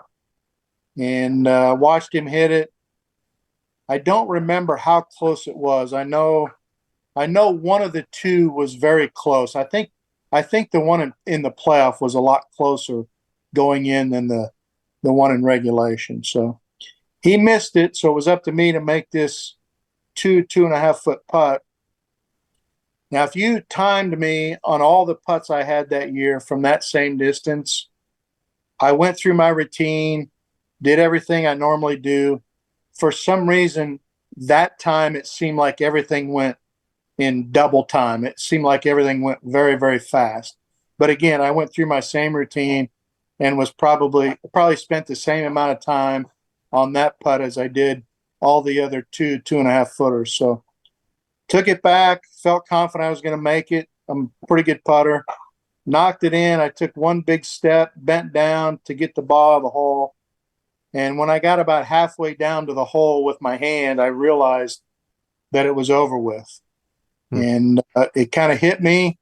And watched him hit it. I don't remember how close it was. I know one of the two was very close. I think the one in the playoff was a lot closer going in than the one in regulation. So he missed it. So it was up to me to make this 2.5 foot putt. Now, if you timed me on all the putts I had that year from that same distance, I went through my routine, did everything I normally do. For some reason, that time it seemed like everything went in double time. It seemed like everything went very, very fast. But again, I went through my same routine and was probably spent the same amount of time on that putt as I did all the other 2.5 footers. So took it back, felt confident I was going to make it. I'm a pretty good putter. Knocked it in. I took one big step, bent down to get the ball out of the hole. And when I got about halfway down to the hole with my hand, I realized that it was over with. And it kind of hit me.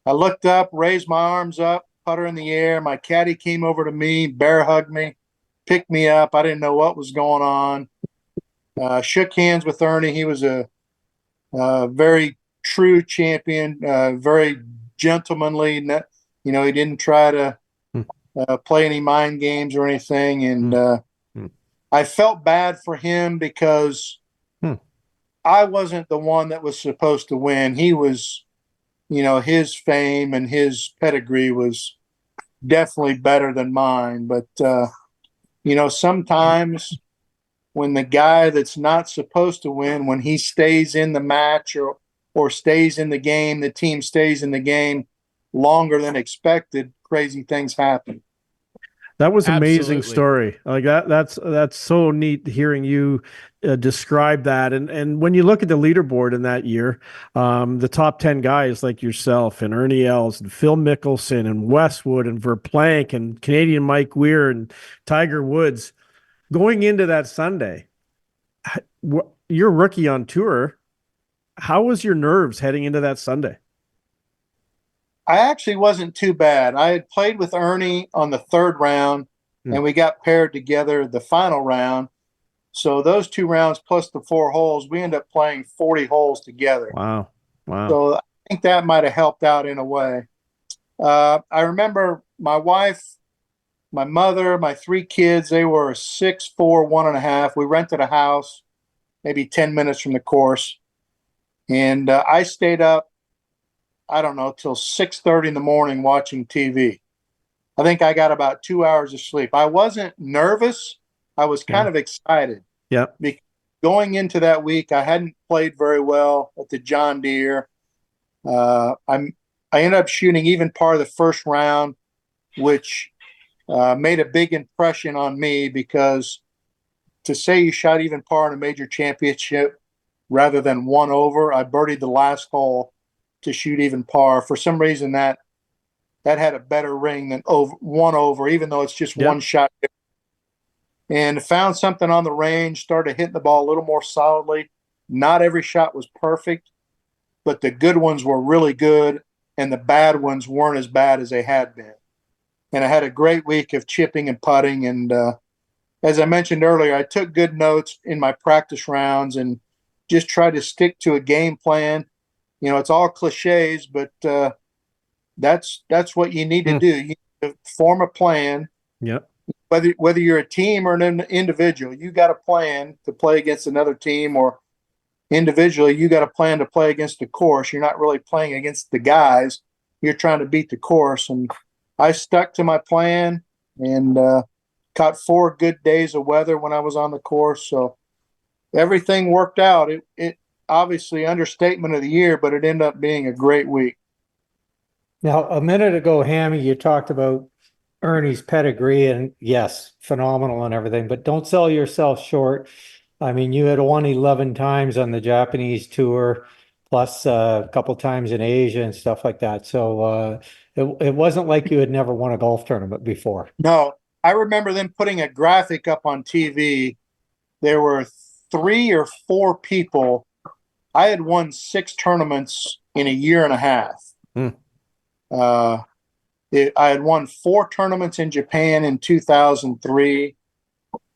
I looked up, raised my arms up, putter in the air. My caddy came over to me, bear hugged me, picked me up. I didn't know what was going on. Shook hands with Ernie. He was a very true champion, very gentlemanly. He didn't try to play any mind games or anything. And I felt bad for him because I wasn't the one that was supposed to win. He was, his fame and his pedigree was definitely better than mine. But, sometimes when the guy that's not supposed to win, when he stays in the match or stays in the game, the team stays in the game longer than expected, crazy things happen. That was an amazing Absolutely. story. Like that's so neat hearing you describe that. And when you look at the leaderboard in that year, the top 10 guys like yourself and Ernie Els and Phil Mickelson and Westwood and Verplank and Canadian Mike Weir and Tiger Woods going into that Sunday, you're rookie on tour. How was your nerves heading into that Sunday? I actually wasn't too bad. I had played with Ernie on the third round, and we got paired together the final round. So those 2 rounds plus the 4 holes, we ended up playing 40 holes together. Wow. So I think that might have helped out in a way. I remember my wife, my mother, my 3 kids, they were 6, 4, 1.5. We rented a house maybe 10 minutes from the course. And I stayed up, I don't know, till 6:30 in the morning watching TV. I think I got about 2 hours of sleep. I wasn't nervous. I was kind of excited. Yeah. Going into that week, I hadn't played very well at the John Deere. I ended up shooting even par of the first round, which made a big impression on me because to say you shot even par in a major championship rather than 1 over, I birdied the last hole to shoot even par. For some reason, that had a better ring than 1 over, even though it's just one shot. And found something on the range, started hitting the ball a little more solidly. Not every shot was perfect, but the good ones were really good, and the bad ones weren't as bad as they had been. And I had a great week of chipping and putting. And as I mentioned earlier, I took good notes in my practice rounds and just tried to stick to a game plan. It's all cliches, but that's what you need to do. You need to form a plan. Yep. Whether you're a team or an individual, you got a plan to play against another team, or individually, you got a plan to play against the course. You're not really playing against the guys. You're trying to beat the course. And I stuck to my plan and caught 4 good days of weather when I was on the course. So everything worked out. It obviously understatement of the year, but it ended up being a great week. Now, a minute ago, Hammy, you talked about Ernie's pedigree, and yes, phenomenal and everything, but don't sell yourself short. I mean, you had won 11 times on the Japanese tour, plus a couple times in Asia and stuff like that. So it wasn't like you had never won a golf tournament before. No, I remember them putting a graphic up on TV. There were 3 or 4 people. I had won 6 tournaments in a year and a half. I had won 4 tournaments in Japan in 2003.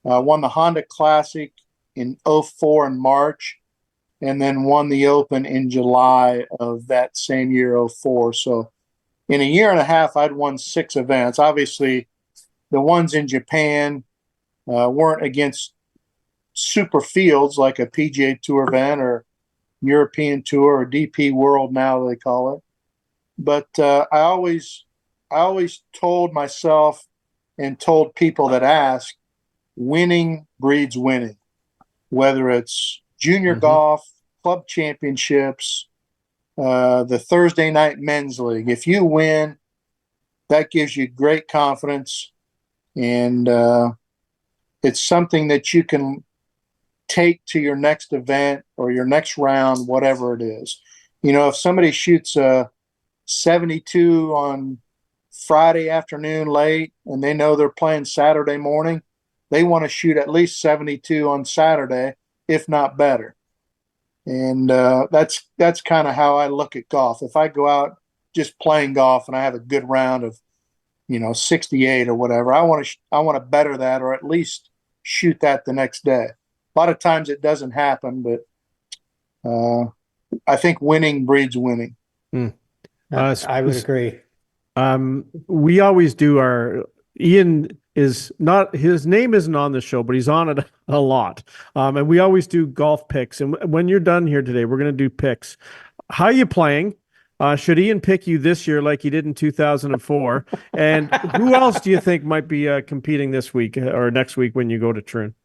Won the Honda Classic in 2004 in March, and then won the Open in July of that same year, 2004. So in a year and a half, I'd won 6 events. Obviously, the ones in Japan weren't against super fields like a PGA Tour event or European Tour or DP World now they call it. But I always told myself and told people that ask, winning breeds winning, whether it's junior golf, club championships, the Thursday night men's league. If you win, that gives you great confidence, and it's something that you can take to your next event or your next round, whatever it is. You know, if somebody shoots a 72 on Friday afternoon late and they know they're playing Saturday morning, they want to shoot at least 72 on Saturday, if not better. And that's kind of how I look at golf. If I go out just playing golf and I have a good round of, 68 or whatever, I want to better that, or at least shoot that the next day. A lot of times it doesn't happen, but I think winning breeds winning. I would agree. We always do Ian is not, his name isn't on the show, but he's on it a lot. And we always do golf picks. And when you're done here today, we're going to do picks. How are you playing? Should Ian pick you this year like he did in 2004? And who else do you think might be competing this week or next week when you go to Troon?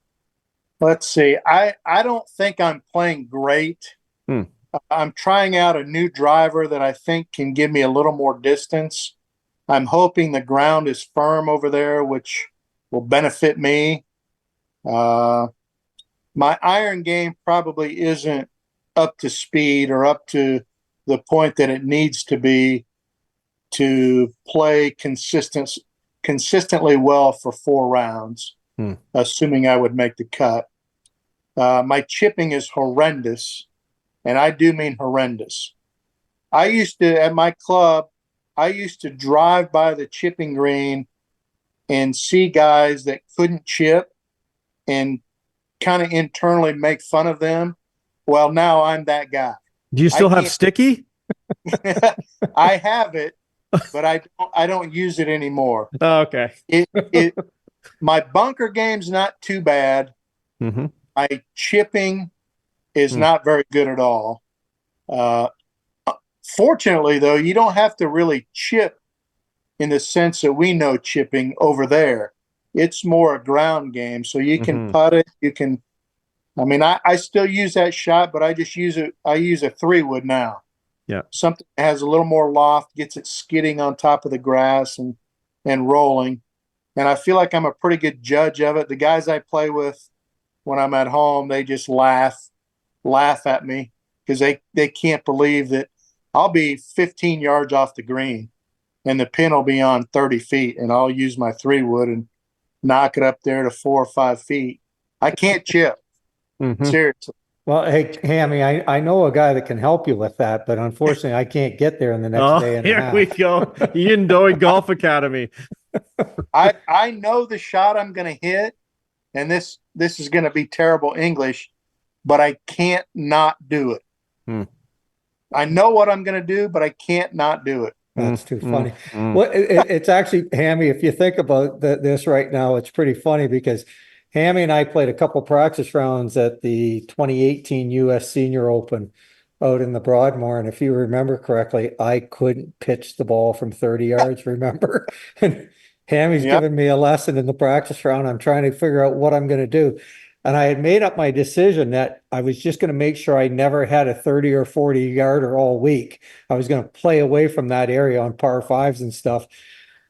Let's see. I don't think I'm playing great. I'm trying out a new driver that I think can give me a little more distance. I'm hoping the ground is firm over there, which will benefit me. My iron game probably isn't up to speed or up to the point that it needs to be to play consistently well for 4 rounds, assuming I would make the cut. My chipping is horrendous, and I do mean horrendous. At my club, I used to drive by the chipping green and see guys that couldn't chip and kind of internally make fun of them. Well, now I'm that guy. Do you still have sticky? I have it, but I don't use it anymore. Oh, okay. My bunker game's not too bad. Mm-hmm. My chipping is not very good at all. Fortunately, though, you don't have to really chip in the sense that we know chipping over there. It's more a ground game, so you can putt it. You can. I mean, I still use that shot, but I just use it. I use a 3-wood now. Yeah, something that has a little more loft, gets it skidding on top of the grass and rolling. And I feel like I'm a pretty good judge of it. The guys I play with when I'm at home, they just laugh at me because they can't believe that I'll be 15 yards off the green and the pin will be on 30 feet, and I'll use my 3-wood and knock it up there to 4 or 5 feet. I can't chip. Seriously. Well, hey, Hammy, I know a guy that can help you with that, but unfortunately, I can't get there in the next day and a half. Here we go. Ian Doig Golf Academy. I know the shot I'm going to hit, and this is going to be terrible English, but I can't not do it. I know what I'm going to do, but I can't not do it. That's too funny. Well, it's actually, Hammy, if you think about this right now, it's pretty funny because Hammy and I played a couple practice rounds at the 2018 U.S. Senior Open out in the Broadmoor. And if you remember correctly, I couldn't pitch the ball from 30 yards, remember? And Hammy's giving me a lesson in the practice round. I'm trying to figure out what I'm going to do. And I had made up my decision that I was just going to make sure I never had a 30 or 40 yarder all week. I was going to play away from that area on par 5s and stuff.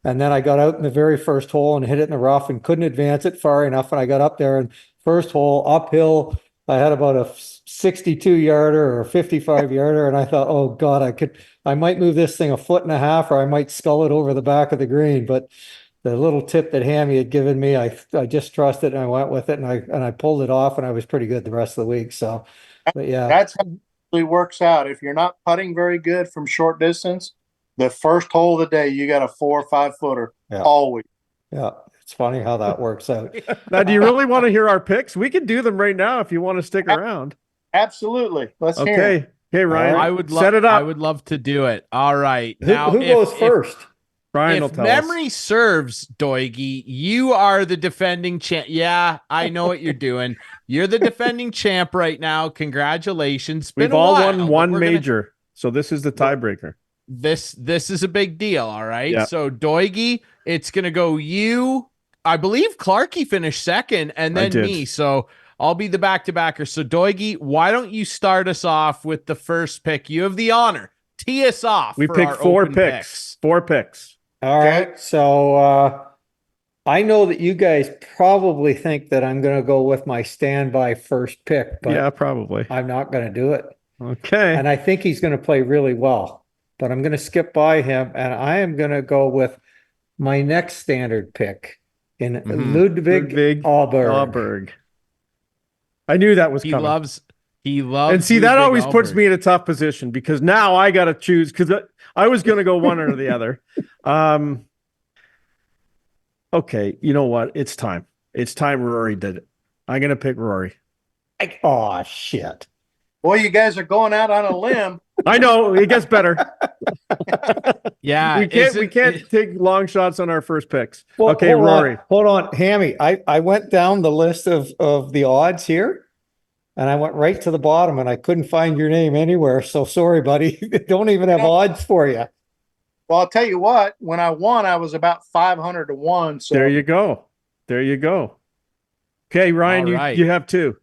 And then I got out in the very first hole and hit it in the rough and couldn't advance it far enough. And I got up there and first hole uphill, I had about a 62 yarder or 55 yarder. And I thought, oh God, I might move this thing a foot and a half, or I might scull it over the back of the green. But the little tip that Hammy had given me, I just trusted and I went with it, and I pulled it off, and I was pretty good the rest of the week. So, but yeah, that's how it really works out. If you're not putting very good from short distance, the first hole of the day, you got a 4 or 5 footer always. Yeah, it's funny how that works out. Now, do you really want to hear our picks? We can do them right now if you want to stick around. Absolutely. Let's hear it. Okay, Ryan. I would set it up. I would love to do it. All right. Now, who goes first? Brian will if tell memory us. serves, Doigie, you are the defending champ. Yeah, I know what you're doing. You're the defending champ right now. Congratulations. We've all won one major, so this is the tiebreaker. This is a big deal, all right? Yeah. So, Doigie, it's going to go you. I believe Clarkey finished second, and then me. So, I'll be the back-to-backer. So, Doigie, why don't you start us off with the first pick? You have the honor. Tee us off. We picked 4 picks. 4 picks. All right. So I know that you guys probably think that I'm going to go with my standby first pick, but Yeah, probably. I'm not going to do it. Okay. And I think he's going to play really well, but I'm going to skip by him and I am going to go with my next standard pick in Ludwig Ahlberg. Ahlberg. I knew that was He coming. loves And see, that Ludwig always puts Ahlberg. me in a tough position because now I got to choose because I was going to go one or the other. Okay, you know what? It's time. It's time Rory did it. I'm going to pick Rory. Oh, shit. Boy, you guys are going out on a limb. I know it gets better. Yeah, we can't take long shots on our first picks. Well, okay, hold Rory. Hold on, Hammy. I went down the list of the odds here and I went right to the bottom and I couldn't find your name anywhere. So sorry, buddy. They don't even have odds for you. Well, I'll tell you what, when I won, I was about 500 to 1. So There you go. There you go. Okay, Ryan, All right. you have two.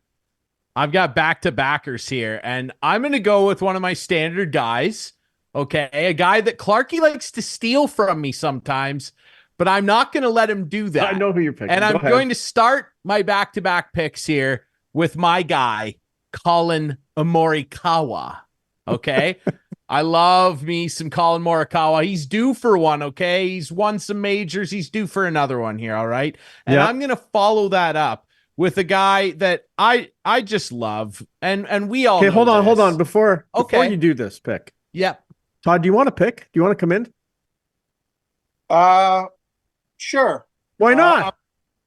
I've got back-to-backers here, and I'm going to go with one of my standard guys, okay? A guy that Clarkey likes to steal from me sometimes, but I'm not going to let him do that. I know who you're picking. And Go I'm ahead. going to start my back-to-back picks here with my guy, Colin Morikawa, okay? I love me some Colin Morikawa. He's due for one, okay? He's won some majors. He's due for another one here, all right? And Yep. I'm going to follow that up with a guy that I just love, and we all Okay, know hold on. this. Before Okay. you do this pick, Yep. Todd, do you want to pick? Do you want to come in? sure. Why not?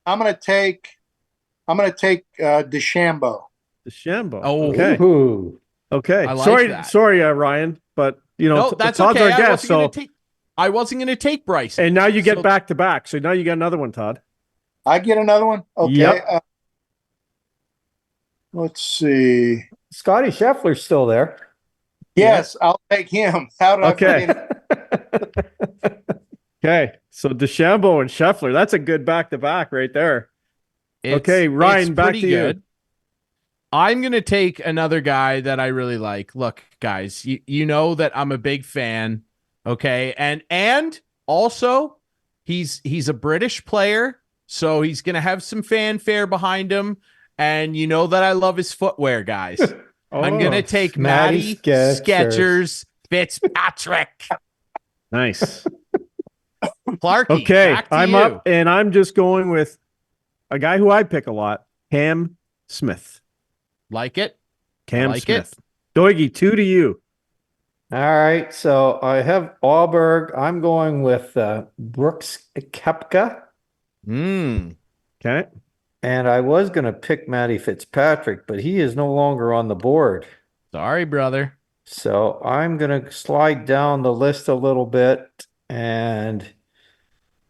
I'm going to take DeChambeau. The Shambo. Oh. Okay. Ooh. Okay. I like that. Sorry, Ryan, but you know, No, that's Todd's okay. our guest. I wasn't going to take Bryson. And now you get So- back to back. So now you got another one, Todd. I get another one? Okay. Yep. Let's see. Scotty Scheffler's still there. Yes, I'll take him. How did Okay. I forget? Okay. So DeChambeau and Scheffler. That's a good back to back right there. Okay, Ryan, it's back pretty to you. good. I'm going to take another guy that I really like. Look, guys, you know that I'm a big fan, okay? And also he's a British player, so he's going to have some fanfare behind him, and you know that I love his footwear, guys. I'm going to take Matty Matty Skechers. Fitzpatrick. Nice. Clarkey, Okay, back to I'm you. up, and I'm just going with a guy who I pick a lot, Cam Smith. Like it? Cam like Smith. Doigie, 2 to you. All right. So I have Ahlberg. I'm going with Brooks Koepka. Okay. And I was going to pick Matty Fitzpatrick, but he is no longer on the board. Sorry, brother. So I'm going to slide down the list a little bit and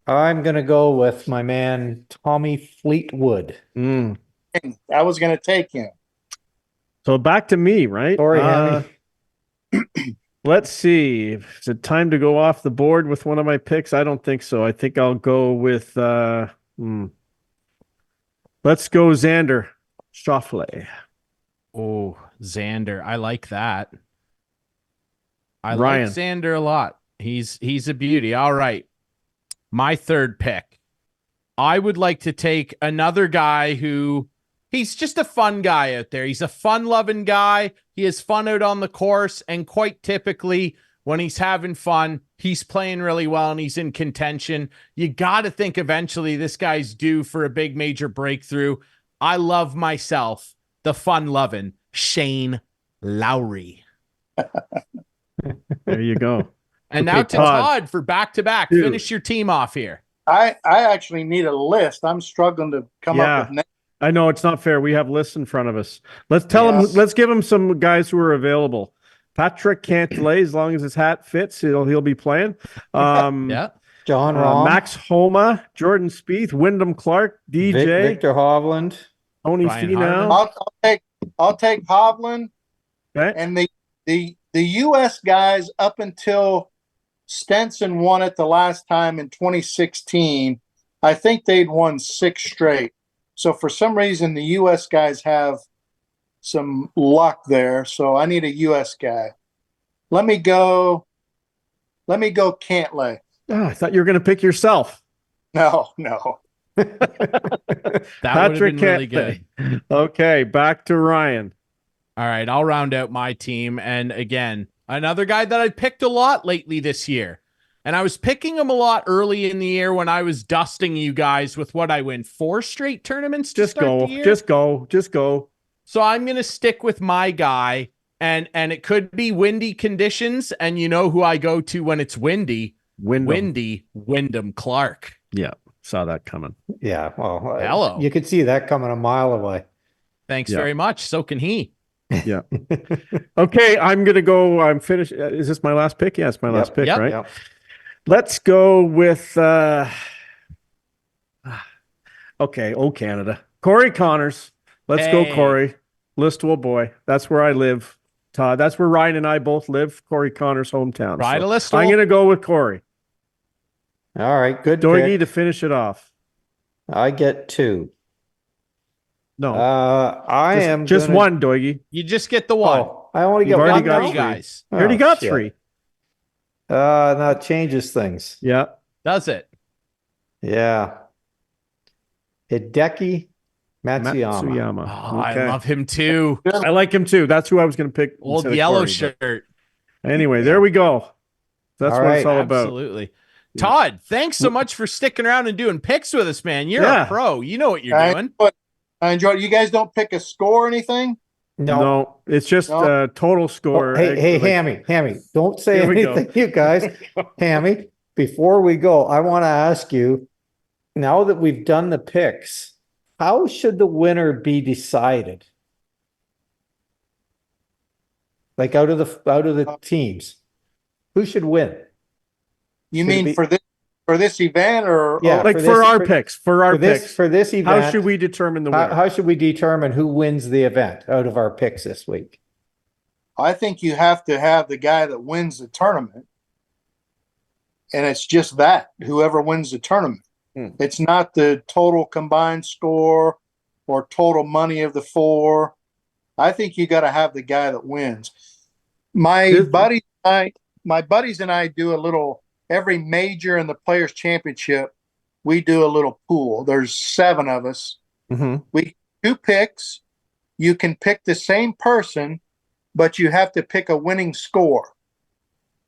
I'm going to go with my man, Tommy Fleetwood. Mm. I was going to take him. So back to me, right? Sorry, Hammy. Let's see. Is it time to go off the board with one of my picks? I don't think so. I think I'll go with let's go Xander Schauffele. Oh, Xander. I like that. I Ryan. like Xander a lot. He's a beauty. All right. My third pick. I would like to take another guy who he's just a fun guy out there. He's a fun-loving guy. He has fun out on the course, and quite typically when he's having fun, he's playing really well and he's in contention. You got to think eventually this guy's due for a big major breakthrough. I love myself, the fun-loving Shane Lowry. There you go. And Okay, now to Todd for back-to-back. Dude. Finish your team off here. I actually need a list. I'm struggling to come up with names. I know it's not fair. We have lists in front of us. Let's tell him. Yes. Let's give him some guys who are available. Patrick can't delay as long as his hat fits. He'll be playing. Yeah. John Rahm. Max Homa, Jordan Spieth, Wyndham Clark, DJ, Victor Hovland. Tony Ryan Finau. I'll take Hovland Okay. and the U.S. guys up until Stenson won it the last time in 2016. I think they'd won 6 straight. So for some reason, the U.S. guys have some luck there. So I need a U.S. guy. Let me go Cantlay. Oh, I thought you were going to pick yourself. No. That would have been really good. Okay, back to Ryan. All right, I'll round out my team. And again, another guy that I picked a lot lately this year. And I was picking him a lot early in the year when I was dusting you guys with what I win 4 straight tournaments to start the year. Just go. So I'm going to stick with my guy. And it could be windy conditions. And you know who I go to when it's windy? Wyndham Clark. Yeah, saw that coming. Yeah, well, Hello. you could see that coming a mile away. Thanks very much. So can he. Yeah. Okay, I'm gonna go. I'm finished. Is this my last pick? Yeah, it's my last pick, right? Yep. Let's go with okay, old Canada. Corey Connors. Let's go, Corey. Listowel boy. That's where I live. Todd. That's where Ryan and I both live. Corey Connors' hometown. Right, so Listowel. I'm gonna go with Corey. All right, good Doigy pick. to finish it off. I get 2. No, I am just gonna... one, Doigy. You just get the one. Oh, I only You've get already one got now? three. guys. You already got shit. 3. That changes things. Yeah. Does it? Yeah. Hideki Matsuyama. Matsuyama. Oh, I love him too. I like him too. That's who I was going to pick. Old instead of yellow Corey, shirt. but anyway, there we go. That's All what it's right. all about. Absolutely. Todd, thanks so much for sticking around and doing picks with us, man. You're a pro. You know what you're doing. I enjoy it. You guys don't pick a score or anything? No, it's just total score. Oh, hey, Hammy, don't say Here we anything, you guys. Hammy, before we go, I want to ask you, now that we've done the picks, how should the winner be decided? Like out of the teams, who should win? You Should mean it be- for this event or Yeah, like for our picks. For this event, how should we determine the winner? how should we determine who wins the event out of our picks this week? I think you have to have the guy that wins the tournament. And it's just that, whoever wins the tournament. It's not the total combined score or total money of the 4. I think you got to have the guy that wins. My buddies and I do a little, every major in the Players Championship, we do a little pool. There's 7 of us. We 2 picks. You can pick the same person, but you have to pick a winning score.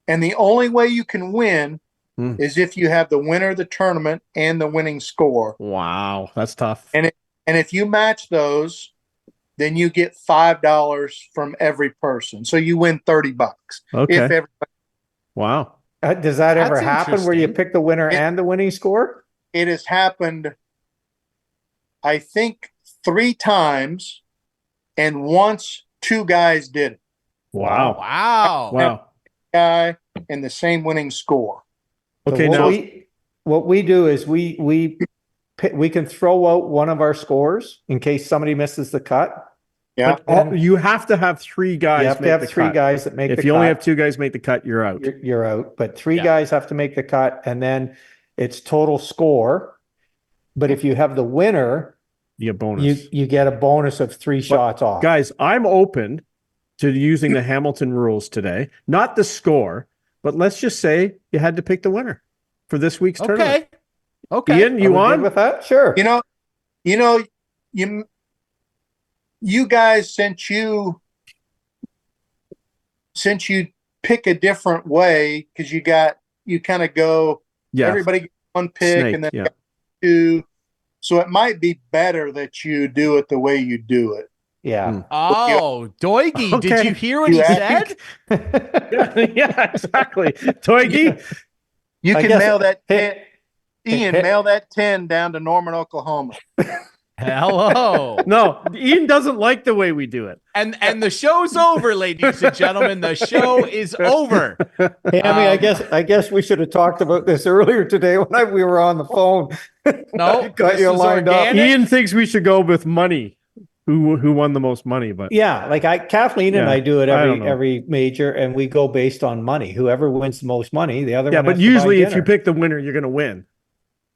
And the only way you can win is if you have the winner of the tournament and the winning score. Wow, that's tough. And if you match those, then you get $5 from every person. So you win $30. Okay. If everybody, Wow. Does that ever That's happen where you interesting. pick the winner and the winning score? it has happened, I think, 3 times, and once 2 guys did it. Wow. Wow. Wow. Guy and the same winning score. Okay, So now what we do is we can throw out one of our scores in case somebody misses the cut. Yeah. but you have to have 3 guys. You have to make have the 3 cut. guys that make the cut. If you only have 2 guys make the cut, you're out. You're out. But 3 Yeah. guys have to make the cut, and then it's total score. But if you have the winner, You get bonus. you get a bonus of 3 shots off. Guys, I'm open to using the Hamilton rules today. Not the score, but let's just say you had to pick the winner for this week's tournament. Okay. Ian, you Are we good on? with that? Sure. You guys, since you pick a different way, because you kind of go, Yeah. everybody gets 1 pick Snake, and then yeah. 2. So it might be better that you do it the way you do it. Yeah. Oh, Doigy, Okay. did you hear what You he asked- said? Yeah, exactly. Toigi, You I can guess- mail that hey- 10, Ian, mail that 10 down to Norman, Oklahoma. Hello. no, Ian doesn't like the way we do it. And the show's over, ladies and gentlemen. The show is over. Hammy, I guess we should have talked about this earlier today when we were on the phone. No, Got this you is lined up. organic. Ian thinks we should go with money. Who won the most money? But Yeah, like Kathleen and Yeah, I do it I don't know. every major, and we go based on money. Whoever wins the most money, the other yeah, one but has to buy usually if you dinner. pick the winner, you're going to win.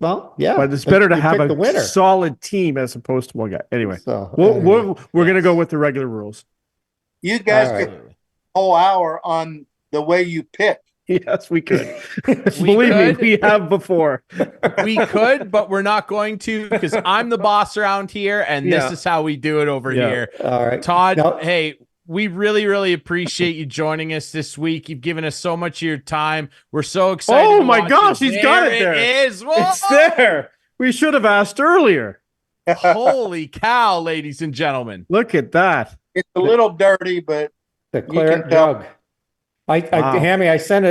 Well, yeah, But it's better to you have pick a the winner. solid team as opposed to one guy. Anyway, So, we're going to go with the regular rules. You guys All right. get a whole hour on the way you pick. Yes, we could. We Believe me, could. we have before. We could, but we're not going to because I'm the boss around here, and this Yeah. is how we do it over Yeah. here. All right. Todd, Now- hey, we really, really appreciate you joining us this week. You've given us so much of your time. We're so excited. Oh to my watch gosh, he's got it there. It is. Whoa! It's there. We should have asked earlier. Holy cow, ladies and gentlemen. Look at that. It's a little dirty, but The can claret tell. jug. Wow. Hammy, I sent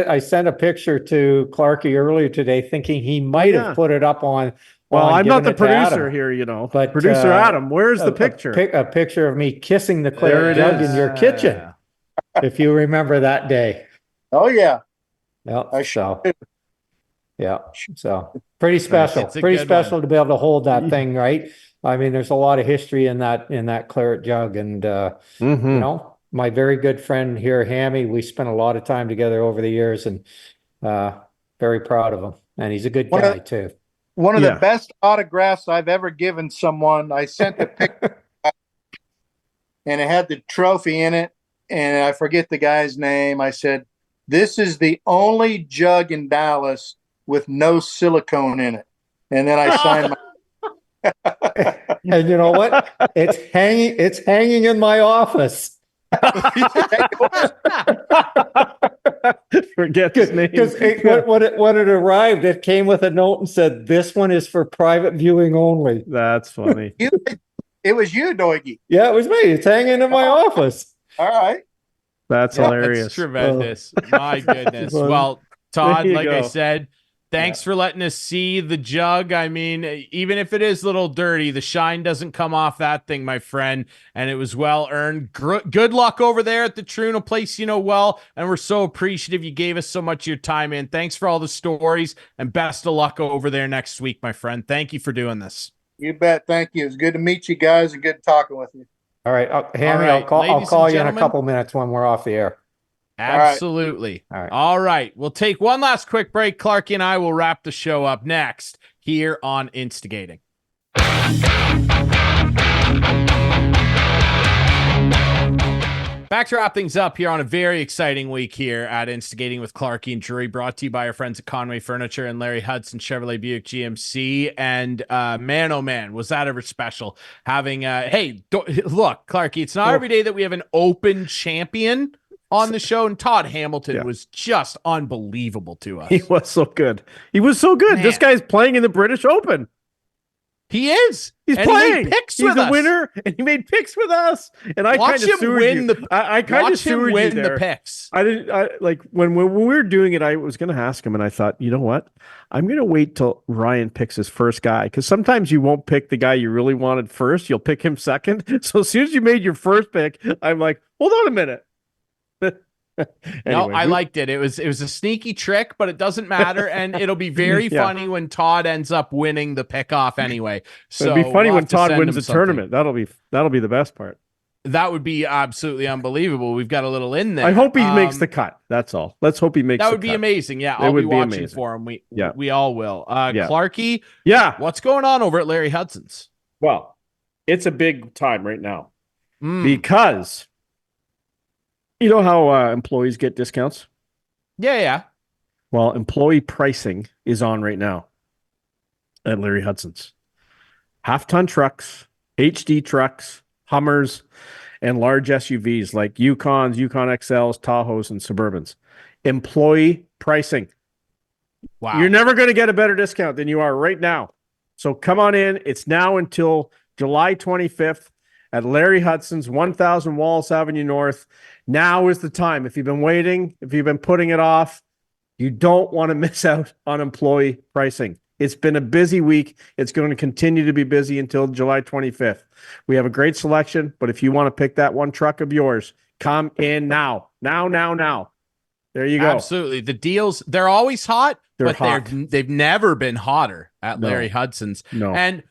a picture to Clarkey earlier today, thinking he might Yeah. have put it up on. Well, on I'm not giving the it to Adam. producer here, you know. But, Producer Adam, where's the A picture? a picture of me kissing the There claret it jug is. in your kitchen, if you remember that day. Oh yeah, Yeah, I so do. yeah, so pretty special, It's a pretty good special to be able to hold that Yeah. thing, right? I mean, there's a lot of history in that claret jug, and Mhm. you know, my very good friend here, Hammy, we spent a lot of time together over the years, and very proud of him, and he's a good One of- guy too. one of Yeah. the best autographs I've ever given someone. I sent the picture, and it had the trophy in it, and I forget the guy's name. I said, "This is the only jug in Dallas with no silicone in it," and then I signed And you know what? It's hanging in my office. Forget his name. Because when it arrived, it came with a note and said, "This one is for private viewing only." That's funny. It was you, Doigie. Yeah, it was me. It's hanging in my office. All right. That's That's hilarious. tremendous. My goodness. Well, Well, Todd, there you like I go. said, thanks for letting us see the jug. I mean, even if it is a little dirty, the shine doesn't come off that thing, my friend, and it was well earned. Good luck over there at the Troon, a place you know well, and we're so appreciative you gave us so much of your time, man. Thanks for all the stories, and best of luck over there next week, my friend. Thank you for doing this. You bet. Thank you. It's good to meet you guys and good talking with you. All right, Hammy, All right, I'll ladies call and you in a gentlemen. couple minutes when we're off the air. right. Absolutely. All right. All right. We'll take one last quick break. Clarkey and I will wrap the show up next here on Instigating. Back to wrap things up here on a very exciting week here at Instigating with Clarkey and Drury, brought to you by our friends at Conway Furniture and Larry Hudson Chevrolet Buick GMC. And man, oh man, was that ever special having look, Clarkey, it's not every day that we have an open champion on the show, and Todd Hamilton Yeah. was just unbelievable to us. He was so good. He was so good. This Man. guy's playing in the British Open. He is. He's And he made playing. picks He's with a us. winner, and he made picks with us. And I Watch kind of him sued win you. the- I kind of Watch him sued you win the there. picks. I didn't. I like when we were doing it. I was going to ask him, and I thought, you know what? I'm going to wait till Ryan picks his first guy, because sometimes you won't pick the guy you really wanted first. You'll pick him second. So as soon as you made your first pick, I'm like, hold on a minute. No, Anyway, I liked it. It was a sneaky trick, but it doesn't matter, and it'll be very Yeah. funny when Todd ends up winning the pickoff anyway. So It'd be funny we'll when have to Todd send wins him the something. tournament. That'll be the best part. That would be absolutely unbelievable. We've got a little in there. I hope he makes the cut. That's all. Let's hope he makes. That the would be cut. amazing. Yeah, It I'll be would be watching amazing. for him. Yeah. We all will. Yeah. Clarkey, Yeah. what's going on over at Larry Hudson's? Well, it's a big time right now Mm. because you know how employees get discounts. Yeah. Well, employee pricing is on right now at Larry Hudson's. Half-ton trucks, HD trucks, Hummers, and large SUVs like Yukons, Yukon XLs, Tahoes, and Suburbans. Employee pricing. Wow. You're never going to get a better discount than you are right now. So come on in. It's now until July 25th at Larry Hudson's, 1000 Wallace Avenue North. Now is the time. If you've been waiting, if you've been putting it off, you don't want to miss out on employee pricing. It's been a busy week. It's going to continue to be busy until July 25th. We have a great selection, but if you want to pick that one truck of yours, come in now. Now. There you go. Absolutely. The deals, they're always hot, They're but hot. they've never been hotter at No. Larry Hudson's. No. And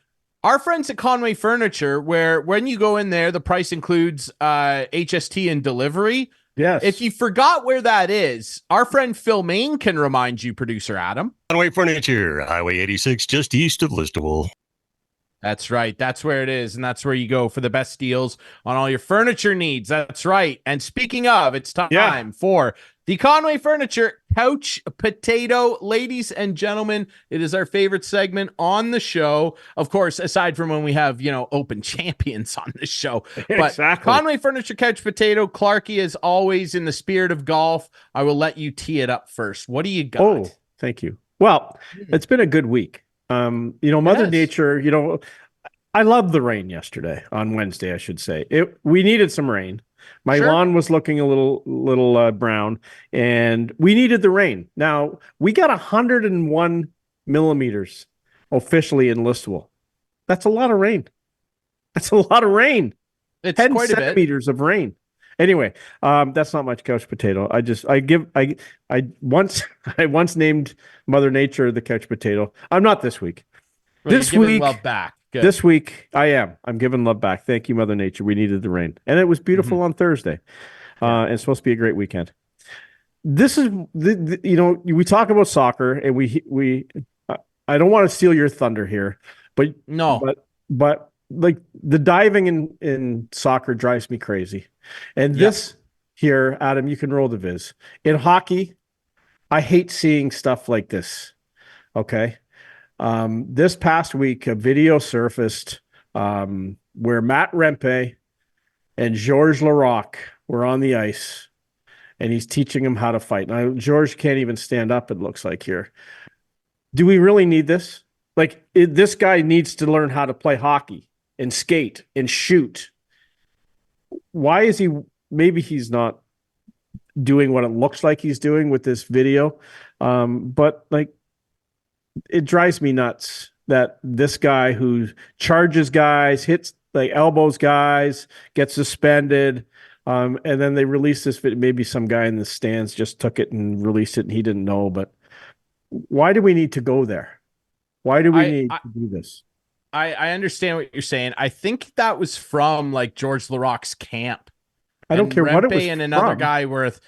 our friends at Conway Furniture, where when you go in there, the price includes HST and delivery. Yes. If you forgot where that is, our friend Phil Main can remind you, producer Adam. Conway Furniture, Highway 86, just east of Listowel. That's right. That's where it is. And that's where you go for the best deals on all your furniture needs. That's right. And speaking of, it's time for the Conway Furniture Couch Potato. Ladies and gentlemen, it is our favorite segment on the show. Of course, aside from when we have, open champions on the show. But Exactly. Conway Furniture Couch Potato, Clarkey, as always, in the spirit of golf, I will let you tee it up first. What do you got? Oh, thank you. Well, it's been a good week. Mother Nature, I loved the rain yesterday, on Wednesday, I should say. We needed some rain. My lawn was looking a little brown, and we needed the rain. Now, we got 101 millimeters officially in Listowel. That's a lot of rain. It's quite 10 centimeters of rain. Anyway, that's not much couch potato. I once named Mother Nature the couch potato. I'm not this week. Well, this week, love back. Good. This week I am. I'm giving love back. Thank you, Mother Nature. We needed the rain, and it was beautiful on Thursday. And it's supposed to be a great weekend. This is we talk about soccer, and we. I don't want to steal your thunder here, but but like the diving in soccer drives me crazy. And this here, Adam, you can roll the viz. In hockey, I hate seeing stuff like this. Okay. This past week, a video surfaced where Matt Rempe and Georges Larac were on the ice, and he's teaching him how to fight. Now, Georges can't even stand up, it looks like here. Do we really need this? This guy needs to learn how to play hockey and skate and shoot. Why is he? Maybe he's not doing what it looks like he's doing with this video. But it drives me nuts that this guy who charges guys, hits elbows guys, gets suspended. And then they release this video. Maybe some guy in the stands just took it and released it and he didn't know. But why do we need to go there? Why do we need to do this? I understand what you're saying. I think that was from Georges Laroc's camp. I don't care what it was and another from. Guy worth.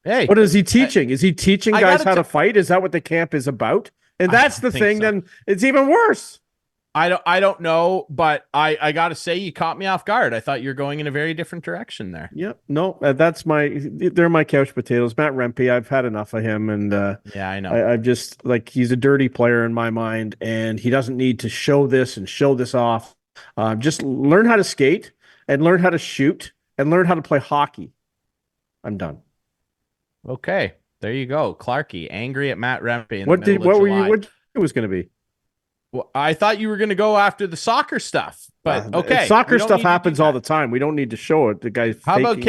Hey, what is he teaching? Is he teaching guys how to fight? Is that what the camp is about? And that's the thing. So. Then it's even worse. I don't know, but I got to say you caught me off guard. I thought you were going in a very different direction there. Yep. No, they're my couch potatoes. Matt Rempe, I've had enough of him. And I know. I've just he's a dirty player in my mind, and he doesn't need to show this off. Just learn how to skate and learn how to shoot and learn how to play hockey. I'm done. Okay. There you go. Clarkey, angry at Matt Rempe. What was going to be? Well, I thought you were going to go after the soccer stuff, but okay. Soccer stuff happens all the time. We don't need to show it. The guy. How about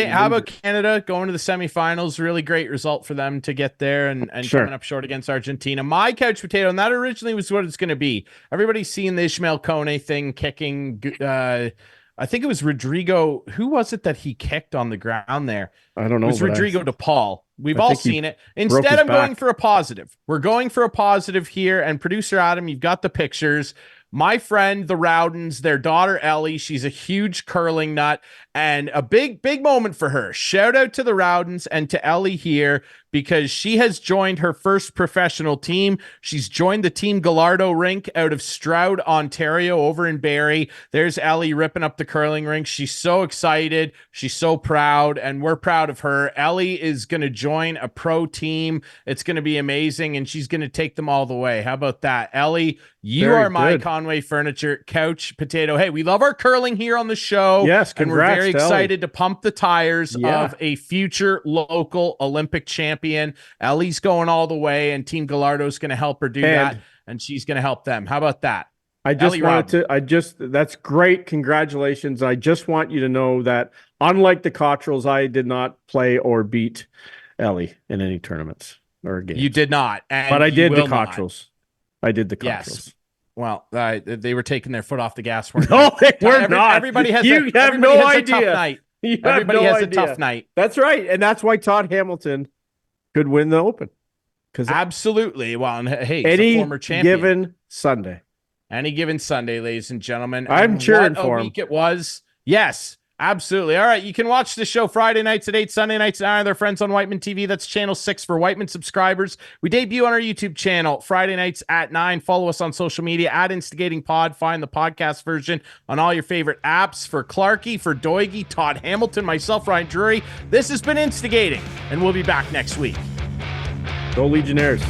Canada going to the semifinals? Really great result for them to get there and coming up short against Argentina. My couch potato, and that originally was what it's going to be. Everybody's seen the Ishmael Kone thing kicking. I think it was Rodrigo. Who was it that he kicked on the ground there? I don't know. It was Rodrigo de Paul. We've all seen it. Instead, I'm going for a positive. We're going for a positive here. And producer Adam, you've got the pictures. My friend, the Rowdens, their daughter, Ellie, she's a huge curling nut and a big, big moment for her. Shout out to the Rowdens and to Ellie here because she has joined her first professional team. She's joined the Team Gallardo rink out of Stroud, Ontario, over in Barrie. There's Ellie ripping up the curling rink. She's so excited. She's so proud, and we're proud of her. Ellie is going to join a pro team. It's going to be amazing, and she's going to take them all the way. How about that? Ellie, you are my Conway Furniture Couch Potato. Hey, we love our curling here on the show. Yes, congrats, and we're very excited to pump the tires of a future local Olympic champion. Ellie's going all the way, and Team Gallardo's going to help her do that, and she's going to help them. How about that? That's great. Congratulations. I just want you to know that unlike the Cottrells, I did not play or beat Ellie in any tournaments or games. You did not. But I did the Cottrells. I did the Cottrells. Yes. Well, they were taking their foot off the gas. Weren't no, they were not. Everybody has you have no idea. A tough night. Everybody has a tough night. That's right. And that's why Todd Hamilton could win the Open. Absolutely. Well, and hey, he's a former champion. Any given Sunday, ladies and gentlemen. I'm cheering for him. Week it was. Yes. Absolutely. All right. You can watch the show Friday nights at 8, Sunday nights at 9. They're friends on Whiteman TV. That's channel 6 for Whiteman subscribers. We debut on our YouTube channel Friday nights at 9. Follow us on social media at Instigating Pod. Find the podcast version on all your favorite apps. For Clarkey, for Doigy, Todd Hamilton, myself, Ryan Drury, this has been Instigating, and we'll be back next week. Go Legionnaires.